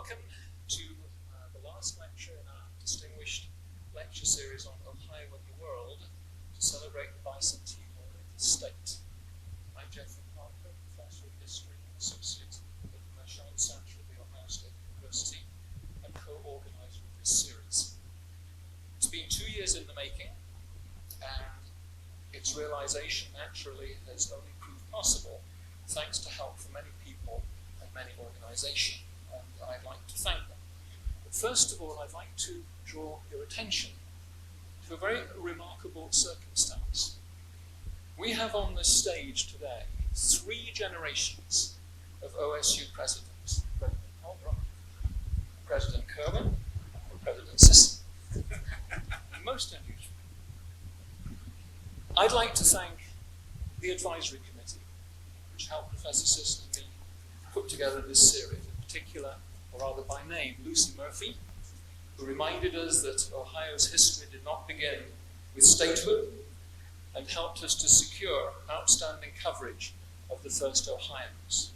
Welcome to the last lecture in our distinguished lecture series on Ohio and the world to celebrate the bicentennial of the state. I'm Jeffrey Parker, Professor of History and Associate at the Mershon Center of the Ohio State University and co-organizer of this series. It's been 2 years in the making, and its realization naturally has only proved possible thanks to help from many people and many organizations. And I'd like to thank them. But first of all, I'd like to draw your attention to a very remarkable circumstance. We have on this stage today 3 generations of OSU presidents. President Kirwan, President Sisson. Most unusual. I'd like to thank the advisory committee, which helped Professor Sisson and me put together this series. In particular, or rather by name, Lucy Murphy, who reminded us that Ohio's history did not begin with statehood and helped us to secure outstanding coverage of the first Ohioans.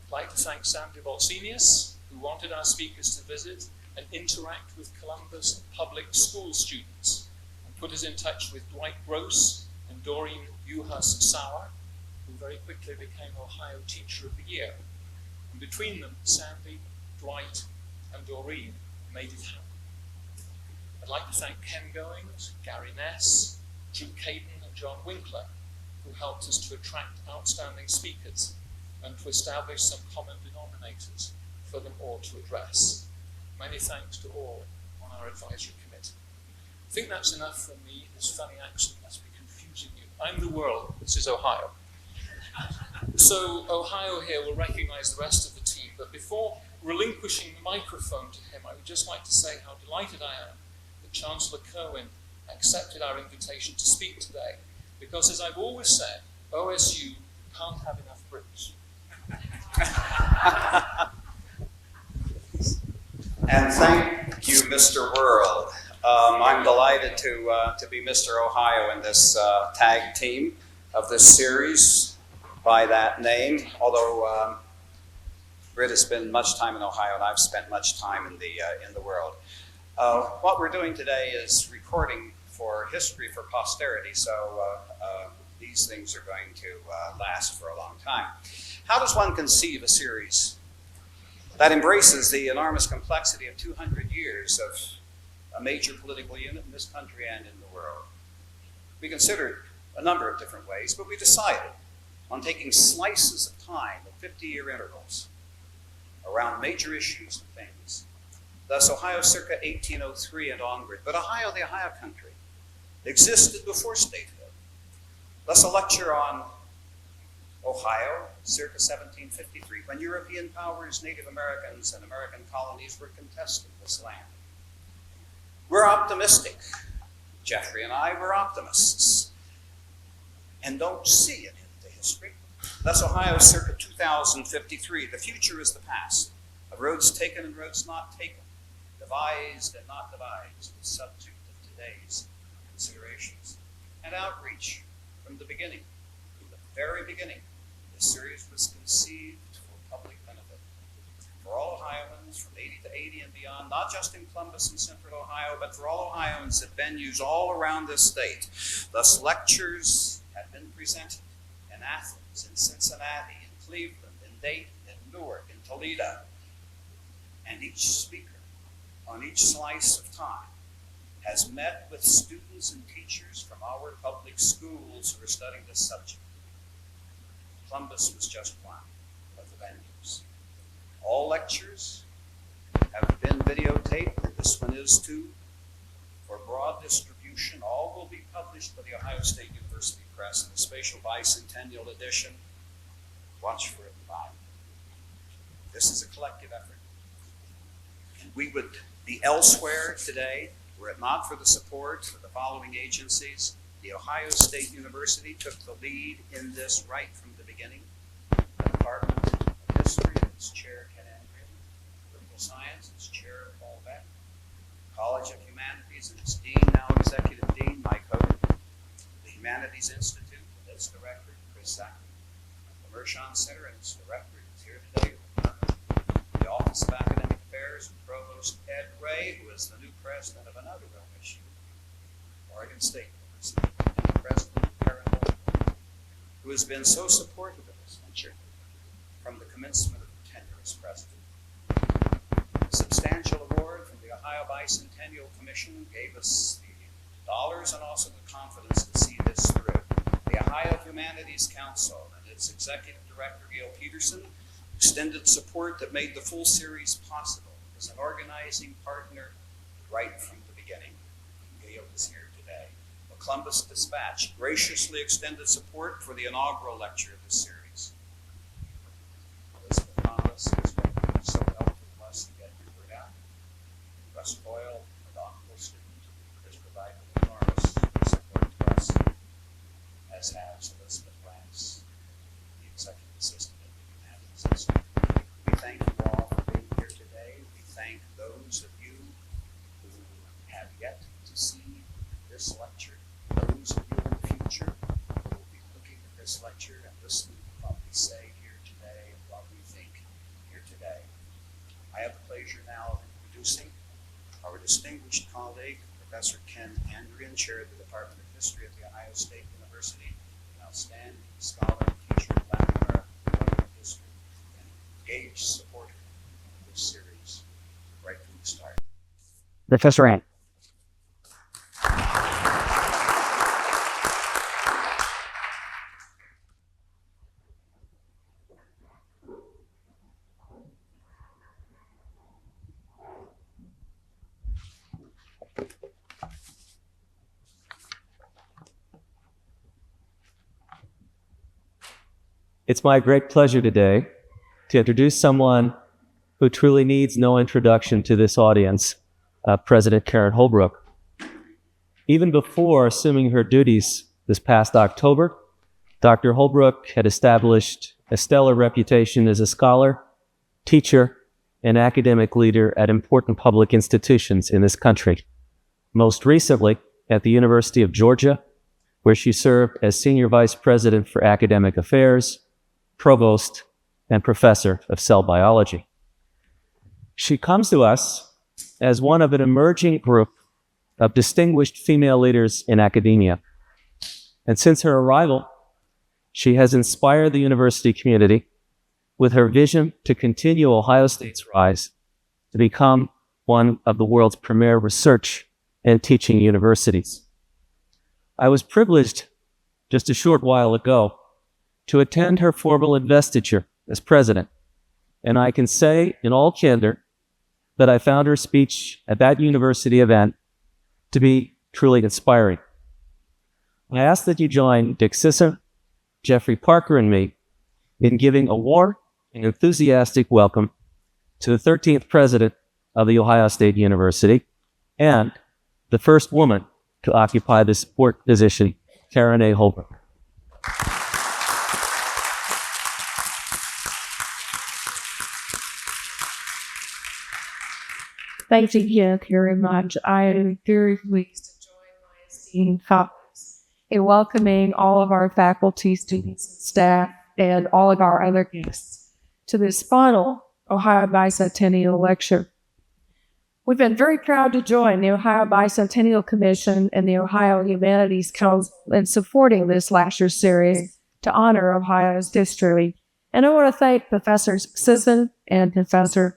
I'd like to thank Sandy Bolsenius, who wanted our speakers to visit and interact with Columbus public school students and put us in touch with Dwight Gross and Doreen Uhas Sauer, who very quickly became Ohio Teacher of the Year. And between them, Sandy, Dwight, and Doreen made it happen. I'd like to thank Ken Goings, Gary Ness, Jim Caden, and John Winkler, who helped us to attract outstanding speakers and to establish some common denominators for them all to address. Many thanks to all on our advisory committee. I think that's enough from me. This funny accent must be confusing you. I'm the world. This is Ohio. So Ohio here will recognize the rest of the team, but before relinquishing the microphone to him, I would just like to say how delighted I am that Chancellor Kirwan accepted our invitation to speak today, because as I've always said, OSU can't have enough Brits. And thank you, Mr. World. I'm delighted to be Mr. Ohio in this tag team of this series by that name, although Britt has spent much time in Ohio and I've spent much time in the world. What we're doing today is recording for history, for posterity, so these things are going to last for a long time. How does one conceive a series that embraces the enormous complexity of 200 years of a major political unit in this country and in the world? We considered a number of different ways, but we decided on taking slices of time at 50-year intervals around major issues and things. Thus, Ohio circa 1803 and onward, but Ohio, the Ohio country, existed before statehood. Thus, a lecture on Ohio, circa 1753, when European powers, Native Americans, and American colonies were contesting this land. We're optimistic. Jeffrey and I were optimists and don't see it in the history. Thus, Ohio, circa 2053. The future is the past, of roads taken and roads not taken, devised and not devised, the subject of today's considerations. And outreach from the beginning, from the very beginning. This series was conceived for public benefit, for all Ohioans from 80 to 80 and beyond, not just in Columbus and Central Ohio, but for all Ohioans at venues all around this state. Thus, lectures have been presented in Athens, in Cincinnati, in Cleveland, in Dayton, in Newark, in Toledo. And each speaker, on each slice of time, has met with students and teachers from our public schools who are studying this subject. Columbus was just one of the venues. All lectures have been videotaped, and this one is too, for broad distribution. All will be published by the Ohio State University Press in the Spatial Bicentennial Edition. Watch for it and buy it. This is a collective effort. And we would be elsewhere today were it not for the support of the following agencies. The Ohio State University took the lead in this right from the beginning. The Department of History, its chair, Ken Andrew. Political Science, its chair, Paul Beck. College of Humanities, and its dean, now executive dean, Mike Hogan. The Humanities Institute, and its director, Chris Sackman. The Mershon Center, and its director, is here today. The Office of Academic today, who is the new president of another OSU, Oregon State University, President Kirwan, who has been so supportive of this venture from the commencement of her tenure as president. A substantial award from the Ohio Bicentennial Commission gave us the dollars and also the confidence to see this through. The Ohio Humanities Council and its executive director, Gail Peterson, extended support that made the full series possible as an organizing partner right from the beginning. Gail is here today. The Columbus Dispatch graciously extended support for the inaugural lecture of this series. Elizabeth Thomas has been so helpful to us to get your word out. Russ Boyle, a doctoral student, has provided enormous support to us, as has Elizabeth Lance, the executive assistant at the Humanities Institute. We thank you all for being here today. We thank those of you who have yet to see this lecture, those of you in the future who will be looking at this lecture and listening to what we say here today and what we think here today. I have the pleasure now of introducing our distinguished colleague, Professor Ken Andrian, Chair of the Department of History at The Ohio State University, an outstanding scholar and teacher of Latin American history, and engaged supporter of this series right from the start. Professor Ant. It's my great pleasure today to introduce someone who truly needs no introduction to this audience, President Karen Holbrook. Even before assuming her duties this past October, Dr. Holbrook had established a stellar reputation as a scholar, teacher, and academic leader at important public institutions in this country. Most recently, at the University of Georgia, where she served as Senior Vice President for Academic Affairs, Provost, and Professor of Cell Biology. She comes to us as one of an emerging group of distinguished female leaders in academia. And since her arrival, she has inspired the university community with her vision to continue Ohio State's rise to become one of the world's premier research and teaching universities. I was privileged just a short while ago to attend her formal investiture as president, and I can say in all candor that I found her speech at that university event to be truly inspiring. I ask that you join Dick Sisson, Jeffrey Parker, and me in giving a warm and enthusiastic welcome to the 13th president of The Ohio State University and the first woman to occupy this important position, Karen A. Holbrook. Thank you very much. I am very pleased to join my esteemed colleagues in welcoming all of our faculty, students, and staff, and all of our other guests to this final Ohio Bicentennial Lecture. We've been very proud to join the Ohio Bicentennial Commission and the Ohio Humanities Council in supporting this lecture series to honor Ohio's history. And I want to thank Professors Sisson and Professor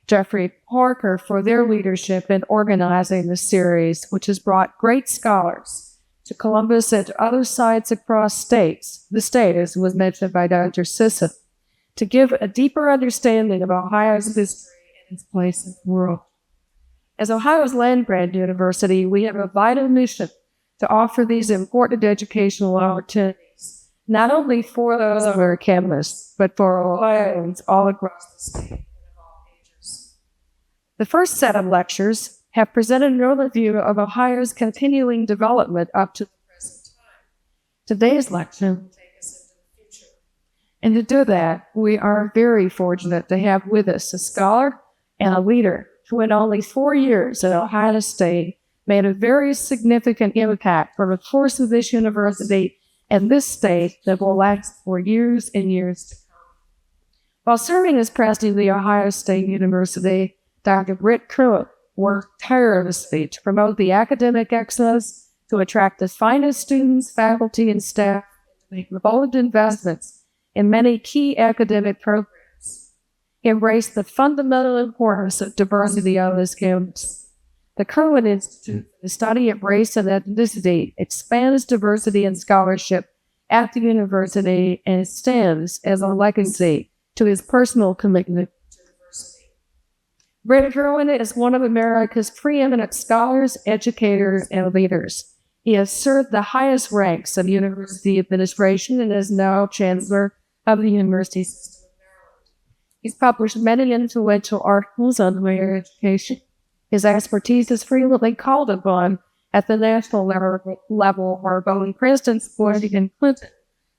Jeffrey Parker for their leadership in organizing this series, which has brought great scholars to Columbus and to other sites across the state, as was mentioned by Dr. Sisson, to give a deeper understanding of Ohio's history and its place in the world. As Ohio's land-grant university, we have a vital mission to offer these important educational opportunities, not only for those of our campus, but for Ohioans all across the state and of all ages. The first set of lectures have presented an overview of Ohio's continuing development up to the present time. Today's lecture will take us into the future. And to do that, we are very fortunate to have with us a scholar and a leader who in only 4 years at Ohio State made a very significant impact for the course of this university and this state that will last for years and years to come. While serving as president of the Ohio State University, Dr. Britt Kirwan worked tirelessly to promote the academic excellence, to attract the finest students, faculty, and staff, and to make bold investments in many key academic programs. He embraced the fundamental importance of diversity on this campus. The Kirwan Institute for the Study of Race and Ethnicity expands diversity and scholarship at the university and stands as a legacy to his personal commitment to diversity. Brett Kirwan is one of America's preeminent scholars, educators, and leaders. He has served the highest ranks of university administration and is now Chancellor of the University System of Maryland. He's published many influential articles on higher education. His expertise is frequently called upon at the national level, where both Presidents Bush and Clinton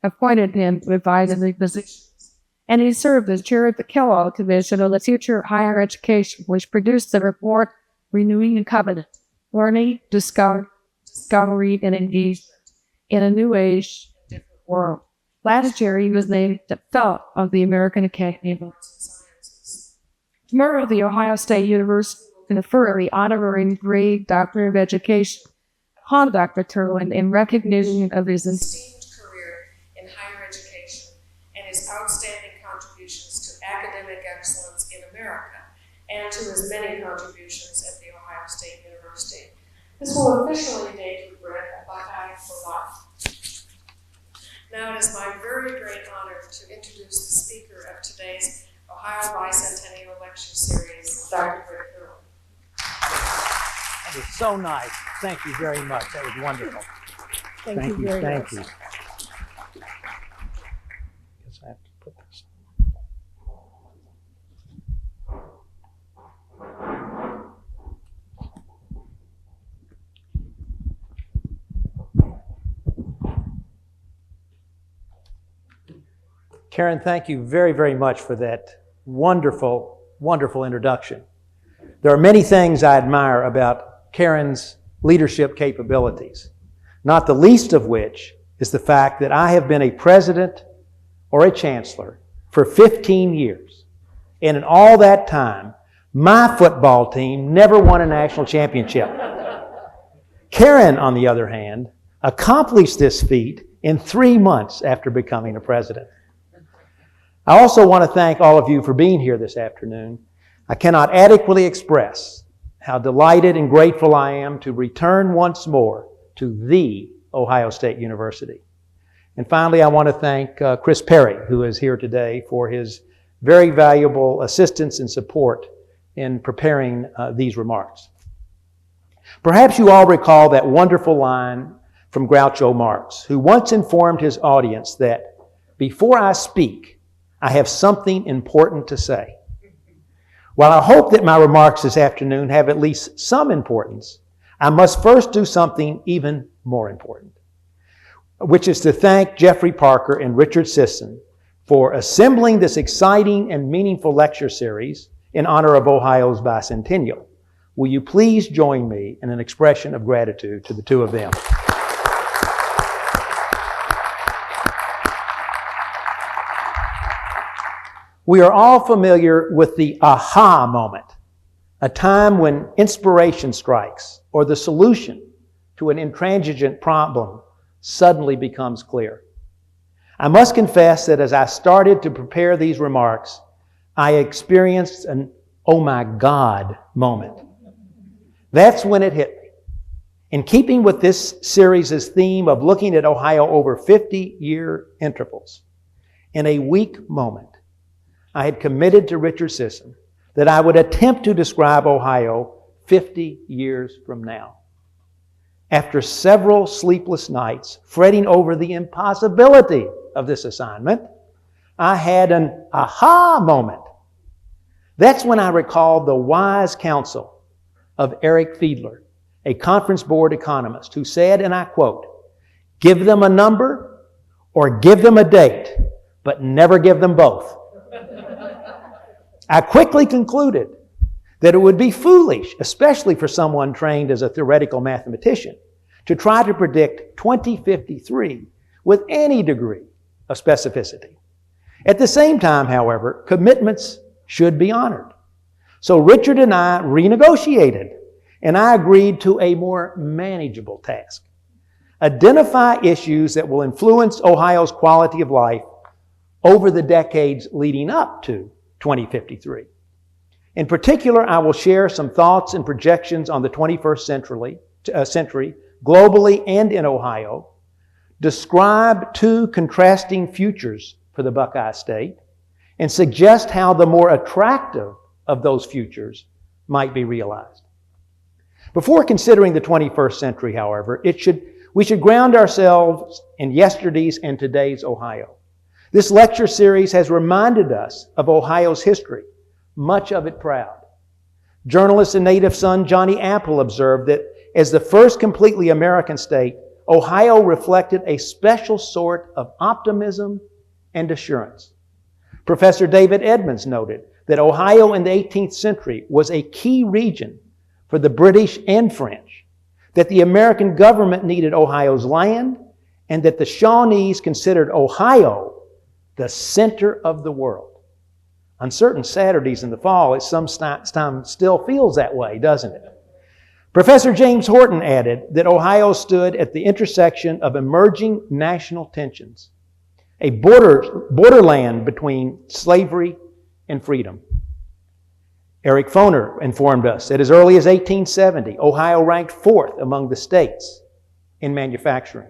appointed him to advisory positions. And he served as chair of the Kellogg Commission on the Future of Higher Education, which produced the report Renewing the Covenant, Learning, Discovery, and Engagement in a New Age, Different World. Last year, he was named the fellow of the American Academy of Arts and Sciences. Tomorrow, the Ohio State University will confer the honorary degree Doctor of Education upon Dr. Kirwan in recognition of his esteemed career in higher education and his outstanding contributions to academic excellence in America and to his many contributions at the Ohio State University. This will officially date Brett a Buckeye for life. Now it is my very great honor to introduce the speaker of today's Ohio Bicentennial Lecture Series, Dr. Brett Kirwan. That was so nice. Thank you very much. That was wonderful. Thank you very Thank much. you. Guess I have to put this. Karen, thank you very, very much for that wonderful, wonderful introduction. There are many things I admire about Karen's leadership capabilities, not the least of which is the fact that I have been a president or a chancellor for 15 years. And in all that time, my football team never won a national championship. Karen, on the other hand, accomplished this feat in 3 months after becoming a president. I also want to thank all of you for being here this afternoon. I cannot adequately express how delighted and grateful I am to return once more to the Ohio State University. And finally, I want to thank Chris Perry, who is here today, for his very valuable assistance and support in preparing these remarks. Perhaps you all recall that wonderful line from Groucho Marx, who once informed his audience that, "Before I speak, I have something important to say." While I hope that my remarks this afternoon have at least some importance, I must first do something even more important, which is to thank Jeffrey Parker and Richard Sisson for assembling this exciting and meaningful lecture series in honor of Ohio's bicentennial. Will you please join me in an expression of gratitude to the two of them? We are all familiar with the aha moment, a time when inspiration strikes or the solution to an intransigent problem suddenly becomes clear. I must confess that as I started to prepare these remarks, I experienced an oh my God moment. That's when it hit me. In keeping with this series' theme of looking at Ohio over 50-year intervals, in a weak moment, I had committed to Richard Sisson that I would attempt to describe Ohio 50 years from now. After several sleepless nights fretting over the impossibility of this assignment, I had an aha moment. That's when I recalled the wise counsel of Eric Fiedler, a conference board economist, who said, and I quote, "Give them a number or give them a date, but never give them both." I quickly concluded that it would be foolish, especially for someone trained as a theoretical mathematician, to try to predict 2053 with any degree of specificity. At the same time, however, commitments should be honored. So Richard and I renegotiated, and I agreed to a more manageable task. Identify issues that will influence Ohio's quality of life over the decades leading up to 2053. In particular, I will share some thoughts and projections on the 21st century, globally and in Ohio, describe two contrasting futures for the Buckeye State, and suggest how the more attractive of those futures might be realized. Before considering the 21st century, however, we should ground ourselves in yesterday's and today's Ohio. This lecture series has reminded us of Ohio's history, much of it proud. Journalist and native son Johnny Apple observed that as the first completely American state, Ohio reflected a special sort of optimism and assurance. Professor David Edmonds noted that Ohio in the 18th century was a key region for the British and French, that the American government needed Ohio's land, and that the Shawnees considered Ohio the center of the world. On certain Saturdays in the fall, it sometimes still feels that way, doesn't it? Professor James Horton added that Ohio stood at the intersection of emerging national tensions, a borderland between slavery and freedom. Eric Foner informed us that as early as 1870, Ohio ranked fourth among the states in manufacturing.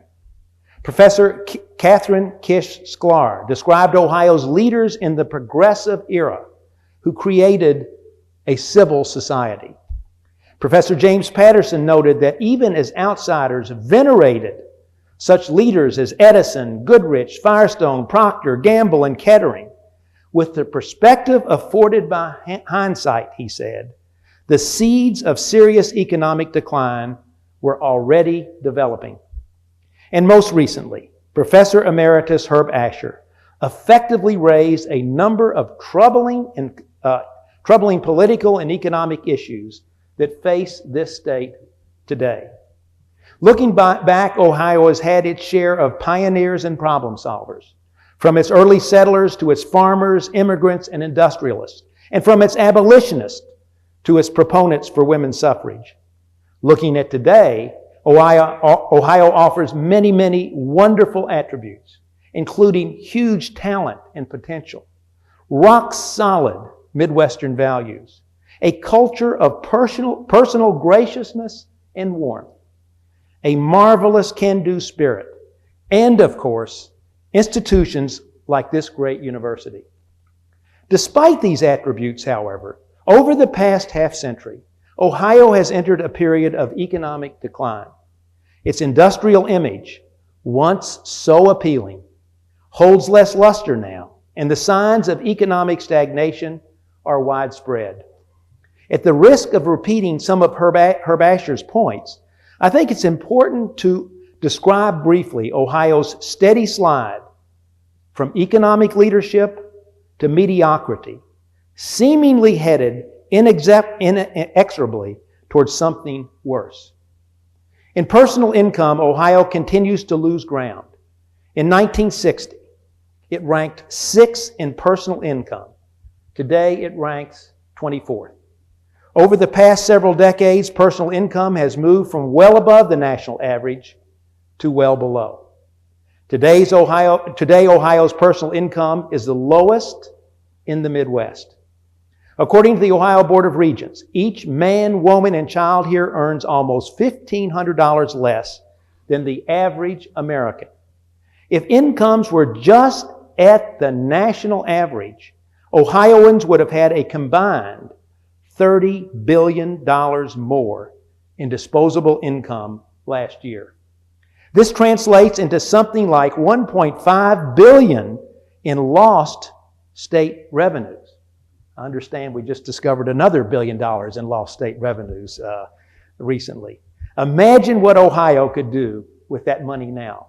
Professor Catherine Kish Sklar described Ohio's leaders in the progressive era who created a civil society. Professor James Patterson noted that even as outsiders venerated such leaders as Edison, Goodrich, Firestone, Procter, Gamble, and Kettering, with the perspective afforded by hindsight, he said, the seeds of serious economic decline were already developing. And most recently, Professor Emeritus Herb Asher effectively raised a number of troubling political and economic issues that face this state today. Looking back, Ohio has had its share of pioneers and problem solvers, from its early settlers to its farmers, immigrants, and industrialists, and from its abolitionists to its proponents for women's suffrage. Looking at today, Ohio offers many, many wonderful attributes, including huge talent and potential, rock-solid Midwestern values, a culture of personal graciousness and warmth, a marvelous can-do spirit, and, of course, institutions like this great university. Despite these attributes, however, over the past half-century, Ohio has entered a period of economic decline. Its industrial image, once so appealing, holds less luster now, and the signs of economic stagnation are widespread. At the risk of repeating some of Herb Asher's points, I think it's important to describe briefly Ohio's steady slide from economic leadership to mediocrity, seemingly headed inexorably towards something worse. In personal income, Ohio continues to lose ground. In 1960, it ranked 6th in personal income. Today, it ranks 24th. Over the past several decades, personal income has moved from well above the national average to well below. Today, Ohio's personal income is the lowest in the Midwest. According to the Ohio Board of Regents, each man, woman, and child here earns almost $1,500 less than the average American. If incomes were just at the national average, Ohioans would have had a combined $30 billion more in disposable income last year. This translates into something like $1.5 billion in lost state revenues. I understand we just discovered another $1 billion in lost state revenues recently. Imagine what Ohio could do with that money now.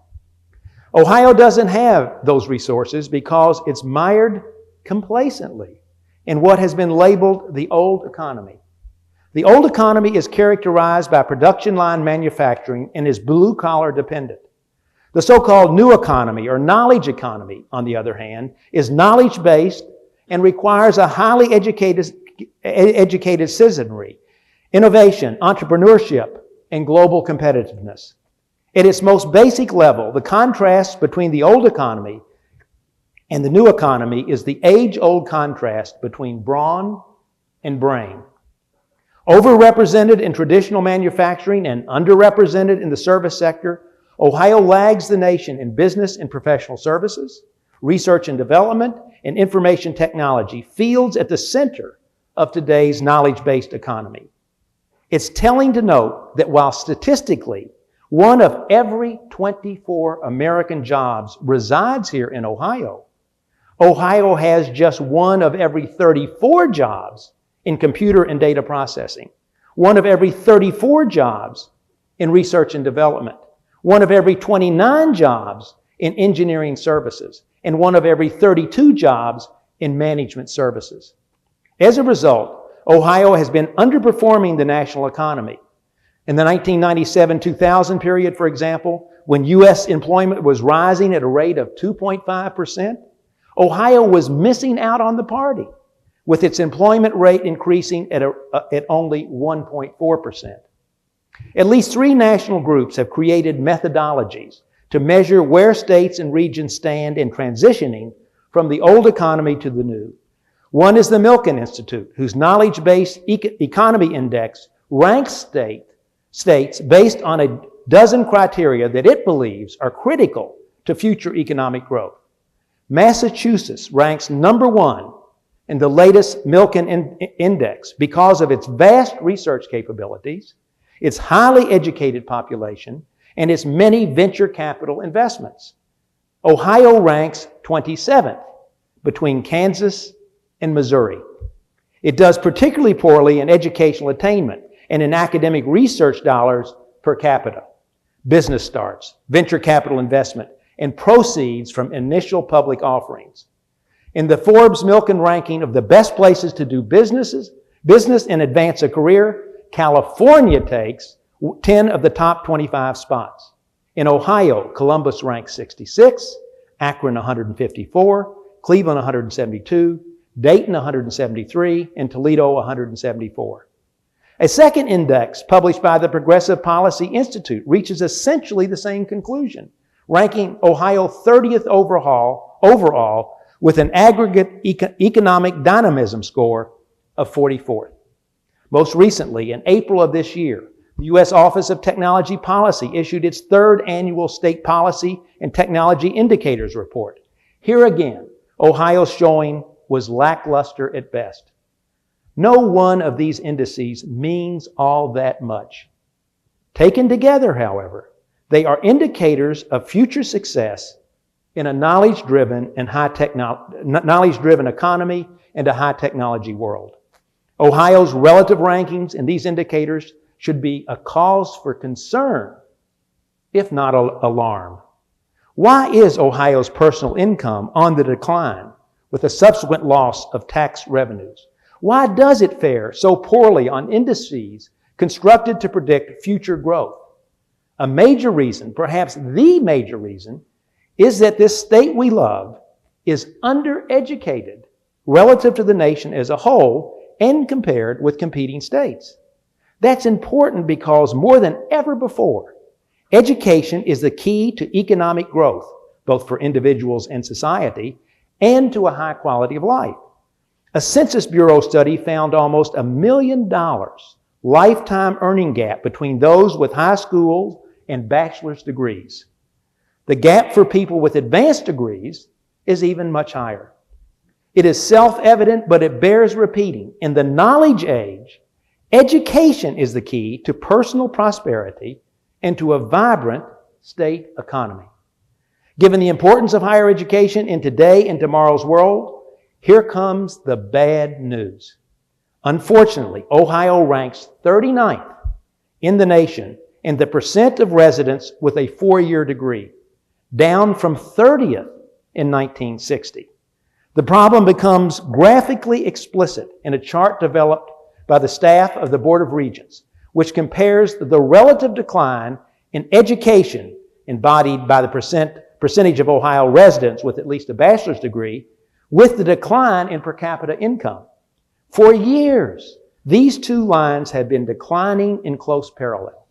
Ohio doesn't have those resources because it's mired complacently in what has been labeled the old economy. The old economy is characterized by production line manufacturing and is blue-collar dependent. The so-called new economy or knowledge economy, on the other hand, is knowledge-based and requires a highly educated educated citizenry, innovation, entrepreneurship, and global competitiveness. At its most basic level, the contrast between the old economy and the new economy is the age-old contrast between brawn and brain. Overrepresented in traditional manufacturing and underrepresented in the service sector, Ohio lags the nation in business and professional services, research and development, and information technology, fields at the center of today's knowledge-based economy. It's telling to note that while statistically 1 of every 24 American jobs resides here in Ohio, Ohio has just 1 of every 34 jobs in computer and data processing, 1 of every 34 jobs in research and development, 1 of every 29 jobs in engineering services, and 1 of every 32 jobs in management services. As a result, Ohio has been underperforming the national economy. In the 1997-2000 period, for example, when U.S. employment was rising at a rate of 2.5%, Ohio was missing out on the party, with its employment rate increasing at only 1.4%. At least 3 national groups have created methodologies to measure where states and regions stand in transitioning from the old economy to the new. One is the Milken Institute, whose knowledge-based economy index ranks states based on a dozen criteria that it believes are critical to future economic growth. Massachusetts ranks number 1 in the latest Milken Index because of its vast research capabilities, its highly educated population, and its many venture capital investments. Ohio ranks 27th between Kansas and Missouri. It does particularly poorly in educational attainment and in academic research dollars per capita, business starts, venture capital investment, and proceeds from initial public offerings. In the Forbes Milken ranking of the best places to do business and advance a career, California takes 10 of the top 25 spots. In Ohio, Columbus ranks 66, Akron 154, Cleveland 172, Dayton 173, and Toledo 174. A second index published by the Progressive Policy Institute reaches essentially the same conclusion, ranking Ohio 30th overall with an aggregate economic dynamism score of 44th. Most recently, in April of this year, the U.S. Office of Technology Policy issued its 3rd annual State Policy and Technology Indicators Report. Here again, Ohio's showing was lackluster at best. No one of these indices means all that much. Taken together, however, they are indicators of future success in a knowledge-driven economy and a high-technology world. Ohio's relative rankings in these indicators should be a cause for concern, if not alarm. Why is Ohio's personal income on the decline with a subsequent loss of tax revenues? Why does it fare so poorly on indices constructed to predict future growth? A major reason, perhaps the major reason, is that this state we love is undereducated relative to the nation as a whole and compared with competing states. That's important because more than ever before, education is the key to economic growth, both for individuals and society, and to a high quality of life. A Census Bureau study found almost $1 million lifetime earning gap between those with high school and bachelor's degrees. The gap for people with advanced degrees is even much higher. It is self-evident, but it bears repeating. In the knowledge age, education is the key to personal prosperity and to a vibrant state economy. Given the importance of higher education in today and tomorrow's world, here comes the bad news. Unfortunately, Ohio ranks 39th in the nation in the percent of residents with a 4-year degree, down from 30th in 1960. The problem becomes graphically explicit in a chart developed by the staff of the Board of Regents, which compares the relative decline in education embodied by the percentage of Ohio residents with at least a bachelor's degree with the decline in per capita income. For years, these two lines have been declining in close parallel.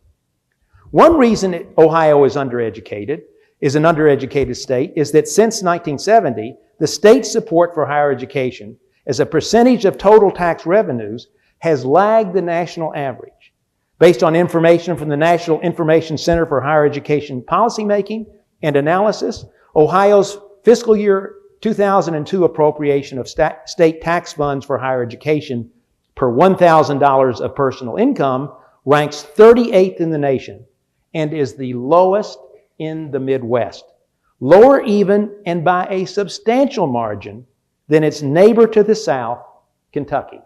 One reason Ohio is an undereducated state, is that since 1970, the state's support for higher education as a percentage of total tax revenues has lagged the national average. Based on information from the National Information Center for Higher Education Policymaking and Analysis, Ohio's fiscal year 2002 appropriation of state tax funds for higher education per $1,000 of personal income ranks 38th in the nation and is the lowest in the Midwest, lower even and by a substantial margin than its neighbor to the south, Kentucky.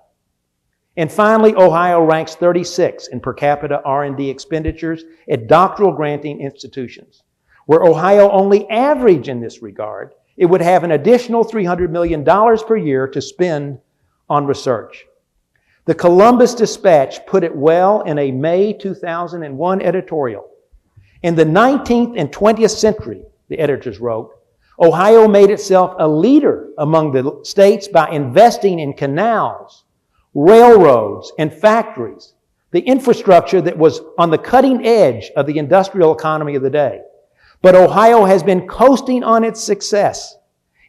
And finally, Ohio ranks 36 in per capita R&D expenditures at doctoral granting institutions. Where Ohio only average in this regard, it would have an additional $300 million per year to spend on research. The Columbus Dispatch put it well in a May 2001 editorial. In the 19th and 20th century, the editors wrote, Ohio made itself a leader among the states by investing in canals, railroads, and factories, the infrastructure that was on the cutting edge of the industrial economy of the day. But Ohio has been coasting on its success.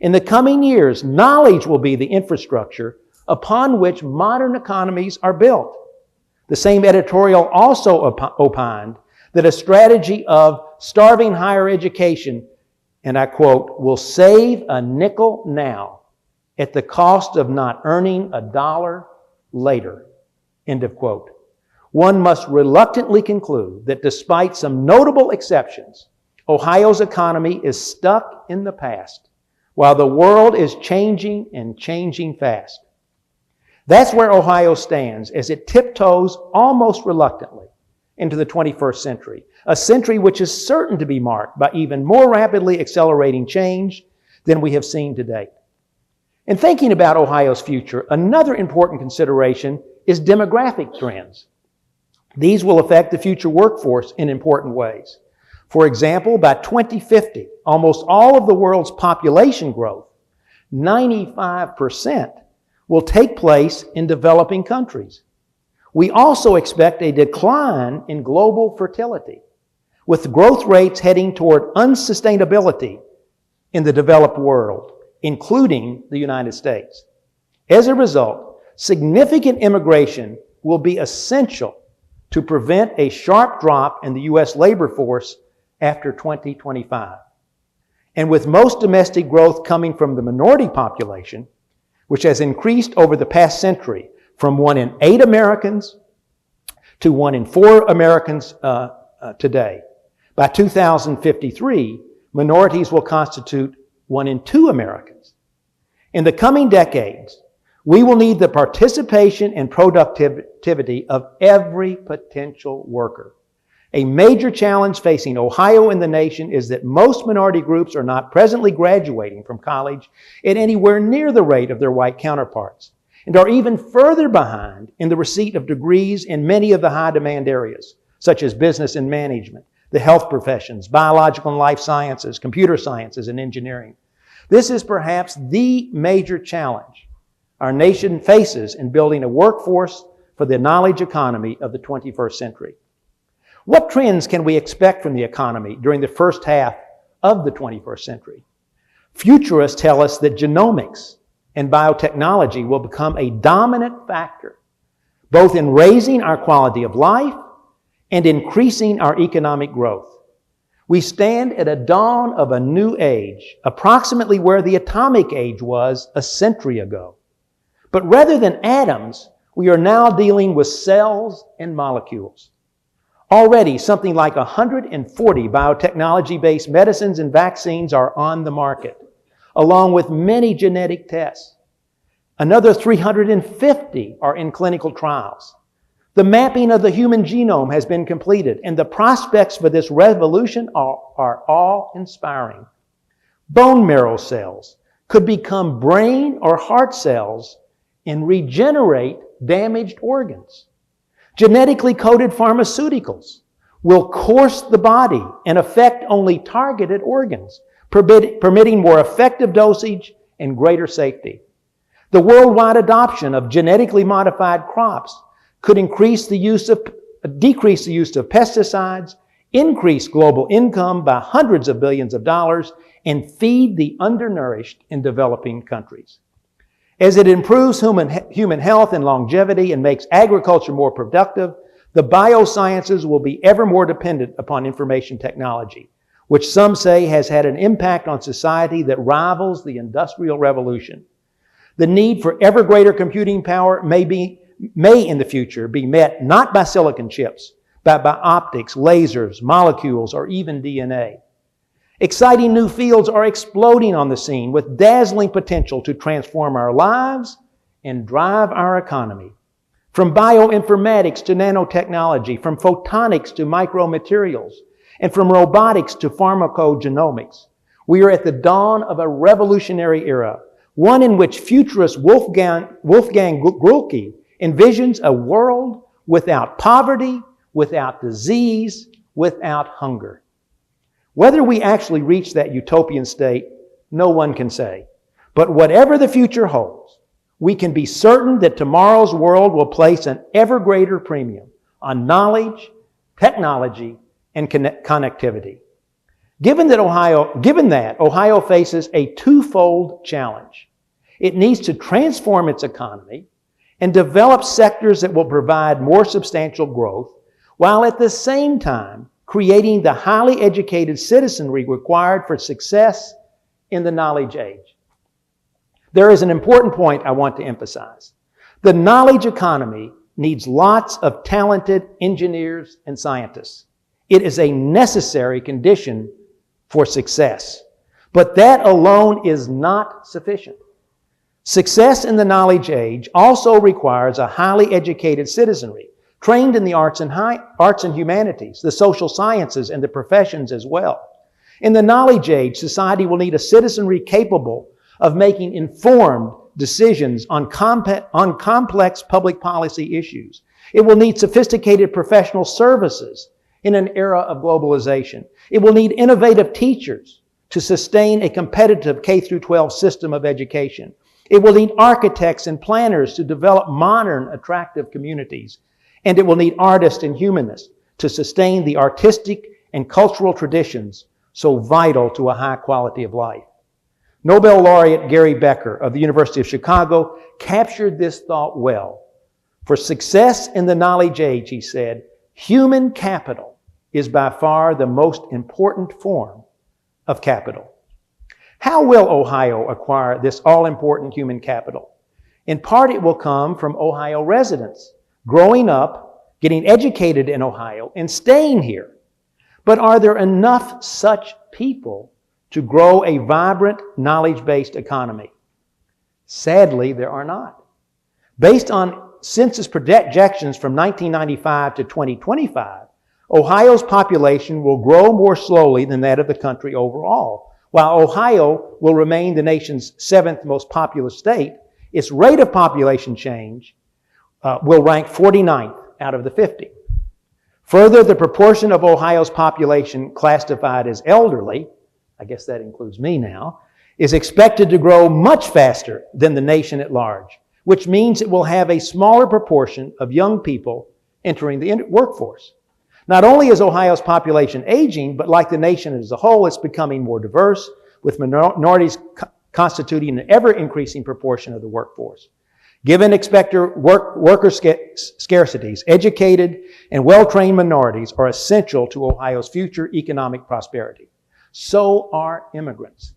In the coming years, knowledge will be the infrastructure upon which modern economies are built. The same editorial also opined that a strategy of starving higher education, and I quote, will save a nickel now at the cost of not earning a dollar later, end of quote. One must reluctantly conclude that despite some notable exceptions, Ohio's economy is stuck in the past, while the world is changing and changing fast. That's where Ohio stands as it tiptoes almost reluctantly into the 21st century, a century which is certain to be marked by even more rapidly accelerating change than we have seen to date. In thinking about Ohio's future, another important consideration is demographic trends. These will affect the future workforce in important ways. For example, by 2050, almost all of the world's population growth, 95%, will take place in developing countries. We also expect a decline in global fertility, with growth rates heading toward unsustainability in the developed world, including the United States. As a result, significant immigration will be essential to prevent a sharp drop in the U.S. labor force after 2025. And with most domestic growth coming from the minority population, which has increased over the past century from 1 in 8 Americans to 1 in 4 Americans today. By 2053, minorities will constitute 1 in 2 Americans. In the coming decades, we will need the participation and productivity of every potential worker. A major challenge facing Ohio and the nation is that most minority groups are not presently graduating from college at anywhere near the rate of their white counterparts, and are even further behind in the receipt of degrees in many of the high-demand areas, such as business and management, the health professions, biological and life sciences, computer sciences, and engineering. This is perhaps the major challenge our nation faces in building a workforce for the knowledge economy of the 21st century. What trends can we expect from the economy during the first half of the 21st century? Futurists tell us that genomics and biotechnology will become a dominant factor, both in raising our quality of life and increasing our economic growth. We stand at a dawn of a new age, approximately where the atomic age was a century ago. But rather than atoms, we are now dealing with cells and molecules. Already, something like 140 biotechnology-based medicines and vaccines are on the market, along with many genetic tests. Another 350 are in clinical trials. The mapping of the human genome has been completed, and the prospects for this revolution are awe-inspiring. Bone marrow cells could become brain or heart cells and regenerate damaged organs. Genetically coded pharmaceuticals will course the body and affect only targeted organs, permitting more effective dosage and greater safety. The worldwide adoption of genetically modified crops could decrease the use of pesticides, increase global income by hundreds of billions of dollars, and feed the undernourished in developing countries. As it improves human health and longevity and makes agriculture more productive, the biosciences will be ever more dependent upon information technology, which some say has had an impact on society that rivals the Industrial Revolution. The need for ever greater computing power may in the future be met not by silicon chips, but by optics, lasers, molecules, or even DNA. Exciting new fields are exploding on the scene with dazzling potential to transform our lives and drive our economy. From bioinformatics to nanotechnology, from photonics to micromaterials, and from robotics to pharmacogenomics, we are at the dawn of a revolutionary era, one in which futurist Wolfgang Gruelke envisions a world without poverty, without disease, without hunger. Whether we actually reach that utopian state, no one can say. But whatever the future holds, we can be certain that tomorrow's world will place an ever greater premium on knowledge, technology, and connectivity. Given that Ohio faces a twofold challenge. It needs to transform its economy and develop sectors that will provide more substantial growth, while at the same time creating the highly educated citizenry required for success in the knowledge age. There is an important point I want to emphasize. The knowledge economy needs lots of talented engineers and scientists. It is a necessary condition for success. But that alone is not sufficient. Success in the knowledge age also requires a highly educated citizenry, trained in the arts and humanities, the social sciences, and the professions as well. In the knowledge age, society will need a citizenry capable of making informed decisions on complex public policy issues. It will need sophisticated professional services in an era of globalization. It will need innovative teachers to sustain a competitive K-12 system of education. It will need architects and planners to develop modern, attractive communities. And it will need artists and humanists to sustain the artistic and cultural traditions so vital to a high quality of life. Nobel laureate Gary Becker of the University of Chicago captured this thought well. For success in the knowledge age, he said, human capital is by far the most important form of capital. How will Ohio acquire this all-important human capital? In part, it will come from Ohio residents, growing up, getting educated in Ohio, and staying here. But are there enough such people to grow a vibrant, knowledge-based economy? Sadly, there are not. Based on census projections from 1995 to 2025, Ohio's population will grow more slowly than that of the country overall. While Ohio will remain the nation's 7th most populous state, its rate of population change will rank 49th out of the 50. Further, the proportion of Ohio's population classified as elderly, I guess that includes me now, is expected to grow much faster than the nation at large, which means it will have a smaller proportion of young people entering the workforce. Not only is Ohio's population aging, but like the nation as a whole, it's becoming more diverse, with minorities constituting an ever-increasing proportion of the workforce. Given expected worker scarcities, educated and well-trained minorities are essential to Ohio's future economic prosperity. So are immigrants.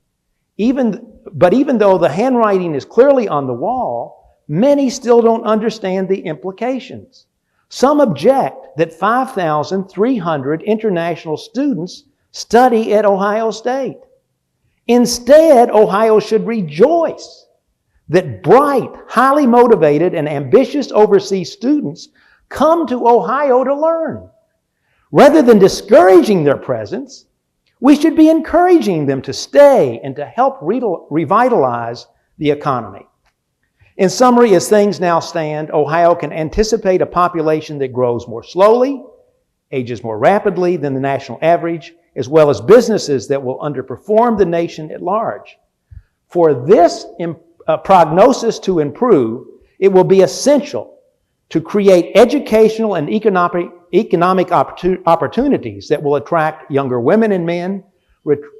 But even though the handwriting is clearly on the wall, many still don't understand the implications. Some object that 5,300 international students study at Ohio State. Instead, Ohio should rejoice that bright, highly motivated, and ambitious overseas students come to Ohio to learn. Rather than discouraging their presence, we should be encouraging them to stay and to help revitalize the economy. In summary, as things now stand, Ohio can anticipate a population that grows more slowly, ages more rapidly than the national average, as well as businesses that will underperform the nation at large. For this prognosis to improve, it will be essential to create educational and economic opportunities that will attract younger women and men,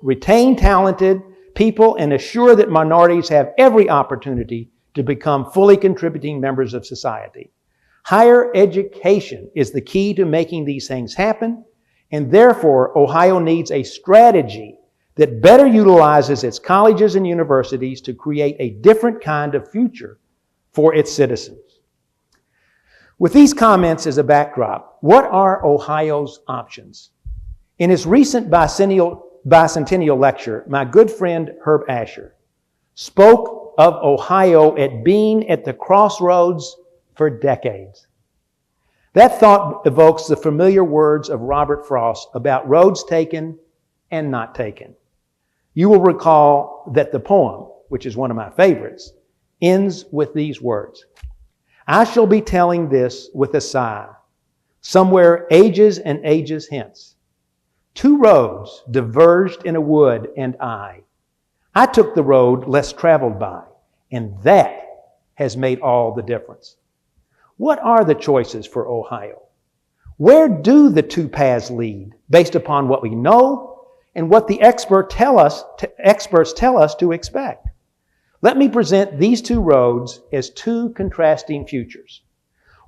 retain talented people, and assure that minorities have every opportunity to become fully contributing members of society. Higher education is the key to making these things happen, and therefore Ohio needs a strategy that better utilizes its colleges and universities to create a different kind of future for its citizens. With these comments as a backdrop, what are Ohio's options? In his recent bicentennial lecture, my good friend Herb Asher spoke of Ohio at being at the crossroads for decades. That thought evokes the familiar words of Robert Frost about roads taken and not taken. You will recall that the poem, which is one of my favorites, ends with these words: I shall be telling this with a sigh, somewhere ages and ages hence. Two roads diverged in a wood, and I took the road less traveled by, and that has made all the difference. What are the choices for Ohio? Where do the two paths lead based upon what we know and what the experts tell us to expect? Let me present these two roads as two contrasting futures.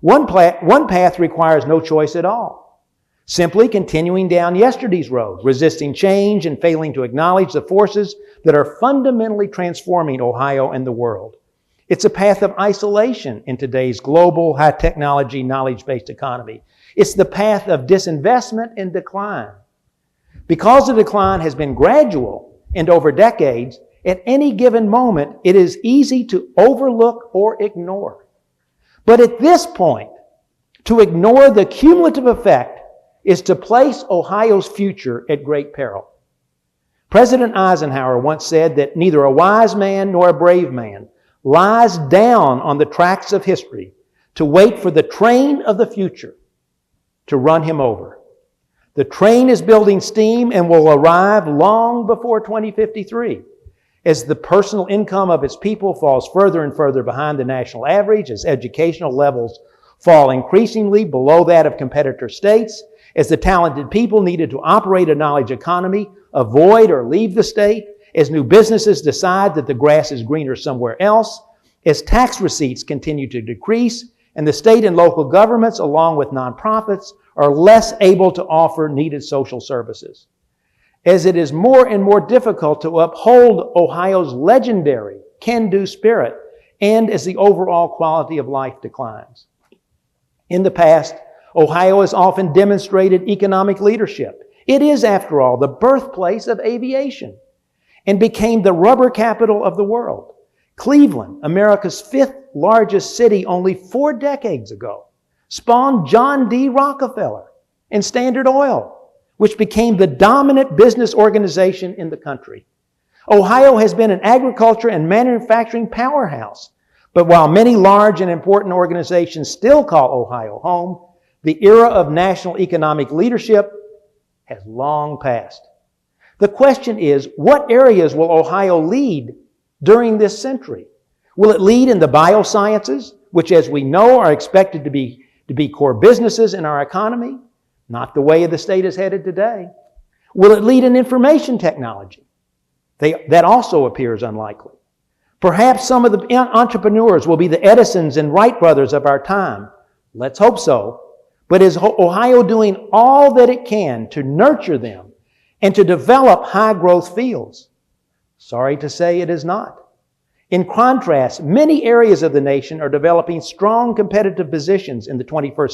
One path requires no choice at all, simply continuing down yesterday's road, resisting change and failing to acknowledge the forces that are fundamentally transforming Ohio and the world. It's a path of isolation in today's global, high-technology, knowledge-based economy. It's the path of disinvestment and decline. Because the decline has been gradual and over decades, at any given moment, it is easy to overlook or ignore. But at this point, to ignore the cumulative effect is to place Ohio's future at great peril. President Eisenhower once said that neither a wise man nor a brave man lies down on the tracks of history to wait for the train of the future to run him over. The train is building steam and will arrive long before 2053. As the personal income of its people falls further and further behind the national average, as educational levels fall increasingly below that of competitor states, as the talented people needed to operate a knowledge economy avoid or leave the state, as new businesses decide that the grass is greener somewhere else, as tax receipts continue to decrease, and the state and local governments, along with nonprofits, are less able to offer needed social services. As it is more and more difficult to uphold Ohio's legendary can-do spirit, and as the overall quality of life declines. In the past, Ohio has often demonstrated economic leadership. It is, after all, the birthplace of aviation, and became the rubber capital of the world. Cleveland, America's fifth largest city only 4 decades ago, spawned John D. Rockefeller and Standard Oil, which became the dominant business organization in the country. Ohio has been an agriculture and manufacturing powerhouse, but while many large and important organizations still call Ohio home, the era of national economic leadership has long passed. The question is, what areas will Ohio lead during this century? Will it lead in the biosciences, which, as we know, are expected to be core businesses in our economy? Not the way the state is headed today. Will it lead in information technology? That also appears unlikely. Perhaps some of the entrepreneurs will be the Edisons and Wright brothers of our time. Let's hope so. But is Ohio doing all that it can to nurture them and to develop high-growth fields? Sorry to say it is not. In contrast, many areas of the nation are developing strong competitive positions in the 21st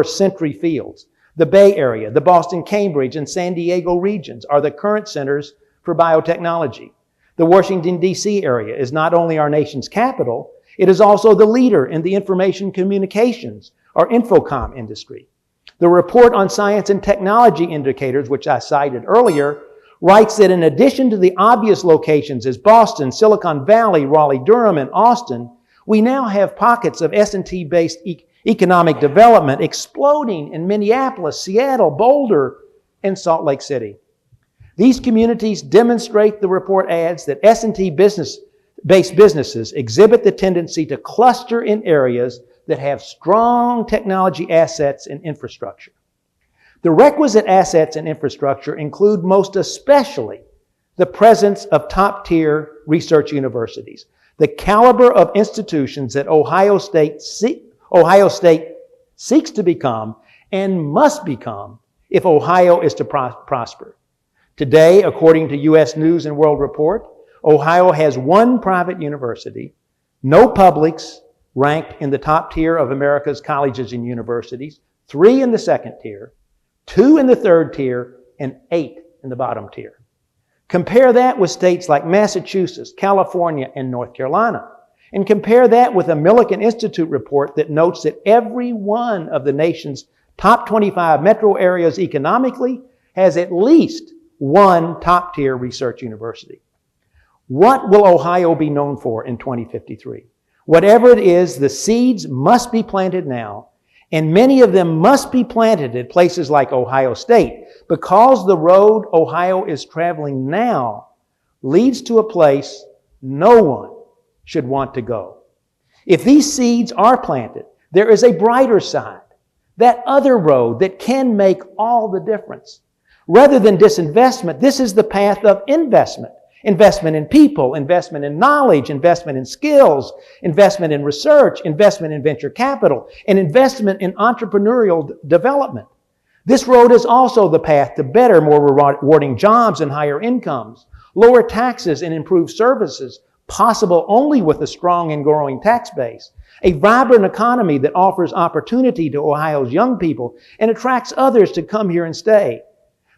century fields. The Bay Area, the Boston, Cambridge, and San Diego regions are the current centers for biotechnology. The Washington, D.C. area is not only our nation's capital, it is also the leader in the information communications, or infocom industry. The report on science and technology indicators, which I cited earlier, writes that in addition to the obvious locations as Boston, Silicon Valley, Raleigh-Durham, and Austin, we now have pockets of S&T-based economic development exploding in Minneapolis, Seattle, Boulder, and Salt Lake City. These communities demonstrate, the report adds, that S&T based businesses exhibit the tendency to cluster in areas that have strong technology assets and infrastructure. The requisite assets and infrastructure include most especially the presence of top-tier research universities, the caliber of institutions that Ohio State seeks to become and must become if Ohio is to prosper. Today, according to U.S. News and World Report, Ohio has one private university, no publics ranked in the top tier of America's colleges and universities, 3 in the second tier, 2 in the third tier, and 8 in the bottom tier. Compare that with states like Massachusetts, California, and North Carolina. And compare that with a Millikan Institute report that notes that every one of the nation's top 25 metro areas economically has at least one top-tier research university. What will Ohio be known for in 2053? Whatever it is, the seeds must be planted now, and many of them must be planted at places like Ohio State, because the road Ohio is traveling now leads to a place no one should want to go. If these seeds are planted, there is a brighter side, that other road that can make all the difference. Rather than disinvestment, this is the path of investment. Investment in people, investment in knowledge, investment in skills, investment in research, investment in venture capital, and investment in entrepreneurial development. This road is also the path to better, more rewarding jobs and higher incomes, lower taxes and improved services, possible only with a strong and growing tax base, a vibrant economy that offers opportunity to Ohio's young people and attracts others to come here and stay.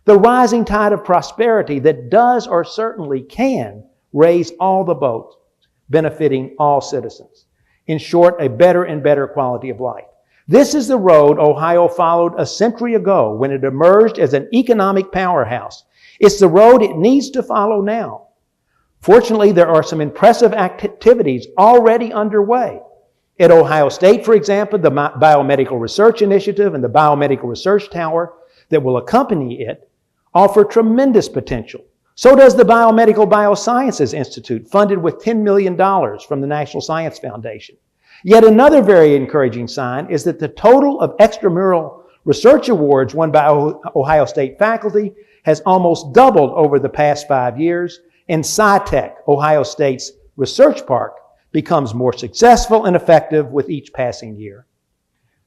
The rising tide of prosperity that does or certainly can raise all the boats, benefiting all citizens. In short, a better and better quality of life. This is the road Ohio followed a century ago when it emerged as an economic powerhouse. It's the road it needs to follow now. Fortunately, there are some impressive activities already underway. At Ohio State, for example, the Biomedical Research Initiative and the Biomedical Research Tower that will accompany it offer tremendous potential. So does the Biomedical Biosciences Institute, funded with $10 million from the National Science Foundation. Yet another very encouraging sign is that the total of extramural research awards won by Ohio State faculty has almost doubled over the past 5 years, and SciTech, Ohio State's research park, becomes more successful and effective with each passing year.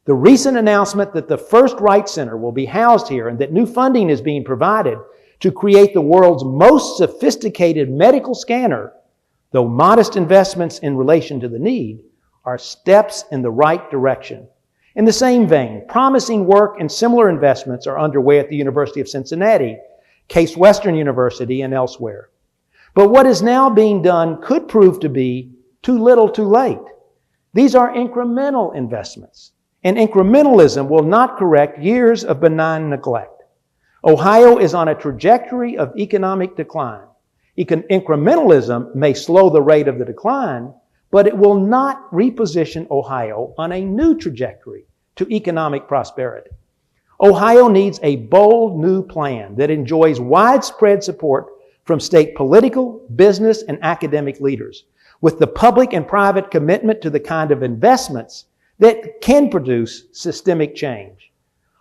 The recent announcement that the first Wright Center will be housed here and that new funding is being provided to create the world's most sophisticated medical scanner, though modest investments in relation to the need, are steps in the right direction. In the same vein, promising work and similar investments are underway at the University of Cincinnati, Case Western University, and elsewhere. But what is now being done could prove to be too little too late. These are incremental investments. And incrementalism will not correct years of benign neglect. Ohio is on a trajectory of economic decline. Incrementalism may slow the rate of the decline, but it will not reposition Ohio on a new trajectory to economic prosperity. Ohio needs a bold new plan that enjoys widespread support from state political, business, and academic leaders, with the public and private commitment to the kind of investments that can produce systemic change.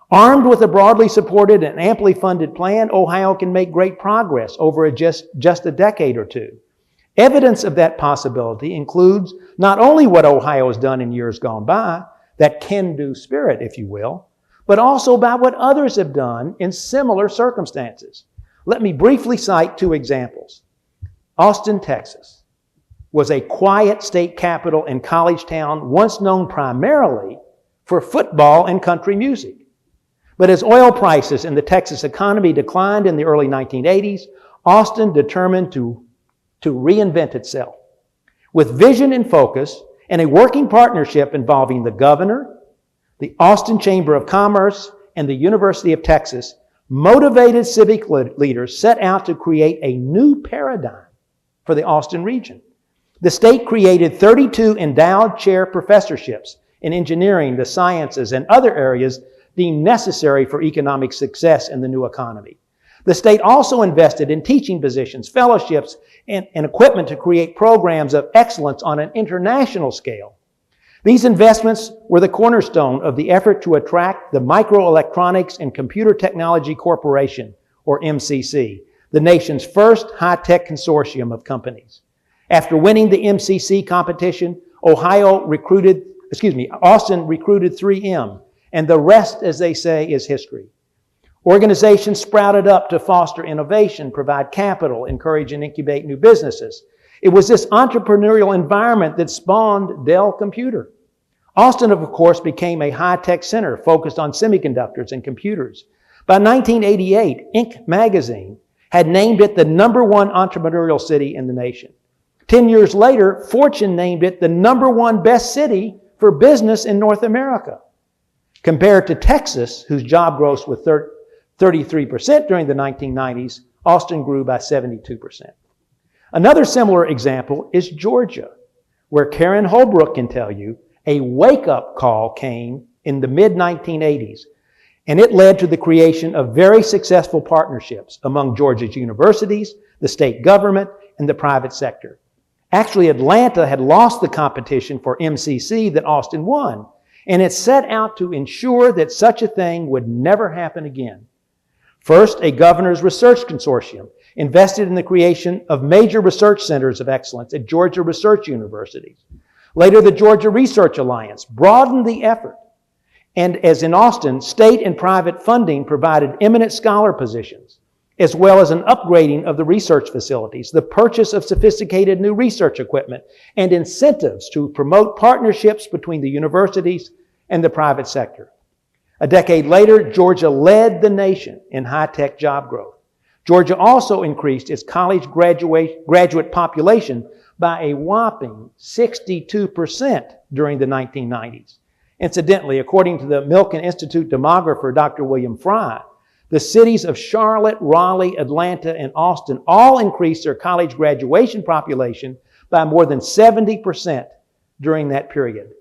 Armed with a broadly supported and amply funded plan, Ohio can make great progress over just a decade or two. Evidence of that possibility includes not only what Ohio has done in years gone by, that can-do spirit, if you will, but also by what others have done in similar circumstances. Let me briefly cite 2 examples. Austin, Texas was a quiet state capital and college town once known primarily for football and country music. But as oil prices and the Texas economy declined in the early 1980s, Austin determined to reinvent itself. With vision and focus and a working partnership involving the governor, the Austin Chamber of Commerce, and the University of Texas, motivated civic leaders set out to create a new paradigm for the Austin region. The state created 32 endowed chair professorships in engineering, the sciences, and other areas deemed necessary for economic success in the new economy. The state also invested in teaching positions, fellowships, and equipment to create programs of excellence on an international scale. These investments were the cornerstone of the effort to attract the Microelectronics and Computer Technology Corporation, or MCC, the nation's first high-tech consortium of companies. After winning the MCC competition, Austin recruited 3M, and the rest, as they say, is history. Organizations sprouted up to foster innovation, provide capital, encourage and incubate new businesses. It was this entrepreneurial environment that spawned Dell Computer. Austin, of course, became a high-tech center focused on semiconductors and computers. By 1988, Inc. magazine had named it the #1 entrepreneurial city in the nation. 10 years later, Fortune named it the #1 best city for business in North America. Compared to Texas, whose job growth was 33% during the 1990s, Austin grew by 72%. Another similar example is Georgia, where Karen Holbrook can tell you a wake-up call came in the mid-1980s, and it led to the creation of very successful partnerships among Georgia's universities, the state government, and the private sector. Actually, Atlanta had lost the competition for MCC that Austin won, and it set out to ensure that such a thing would never happen again. First, a governor's research consortium invested in the creation of major research centers of excellence at Georgia research universities. Later, the Georgia Research Alliance broadened the effort. And as in Austin, state and private funding provided eminent scholar positions, as well as an upgrading of the research facilities, the purchase of sophisticated new research equipment, and incentives to promote partnerships between the universities and the private sector. A decade later, Georgia led the nation in high-tech job growth. Georgia also increased its college graduate population by a whopping 62% during the 1990s. Incidentally, according to the Milken Institute demographer, Dr. William Fry, the cities of Charlotte, Raleigh, Atlanta, and Austin all increased their college graduation population by more than 70% during that period.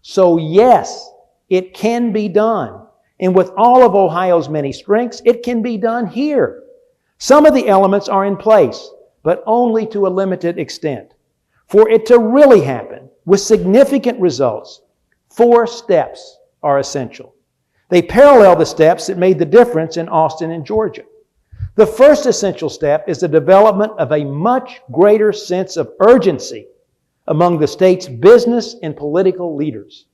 So yes, it can be done. And with all of Ohio's many strengths, it can be done here. Some of the elements are in place, but only to a limited extent. For it to really happen with significant results, 4 steps are essential. They parallel the steps that made the difference in Austin and Georgia. The first essential step is the development of a much greater sense of urgency among the state's business and political leaders.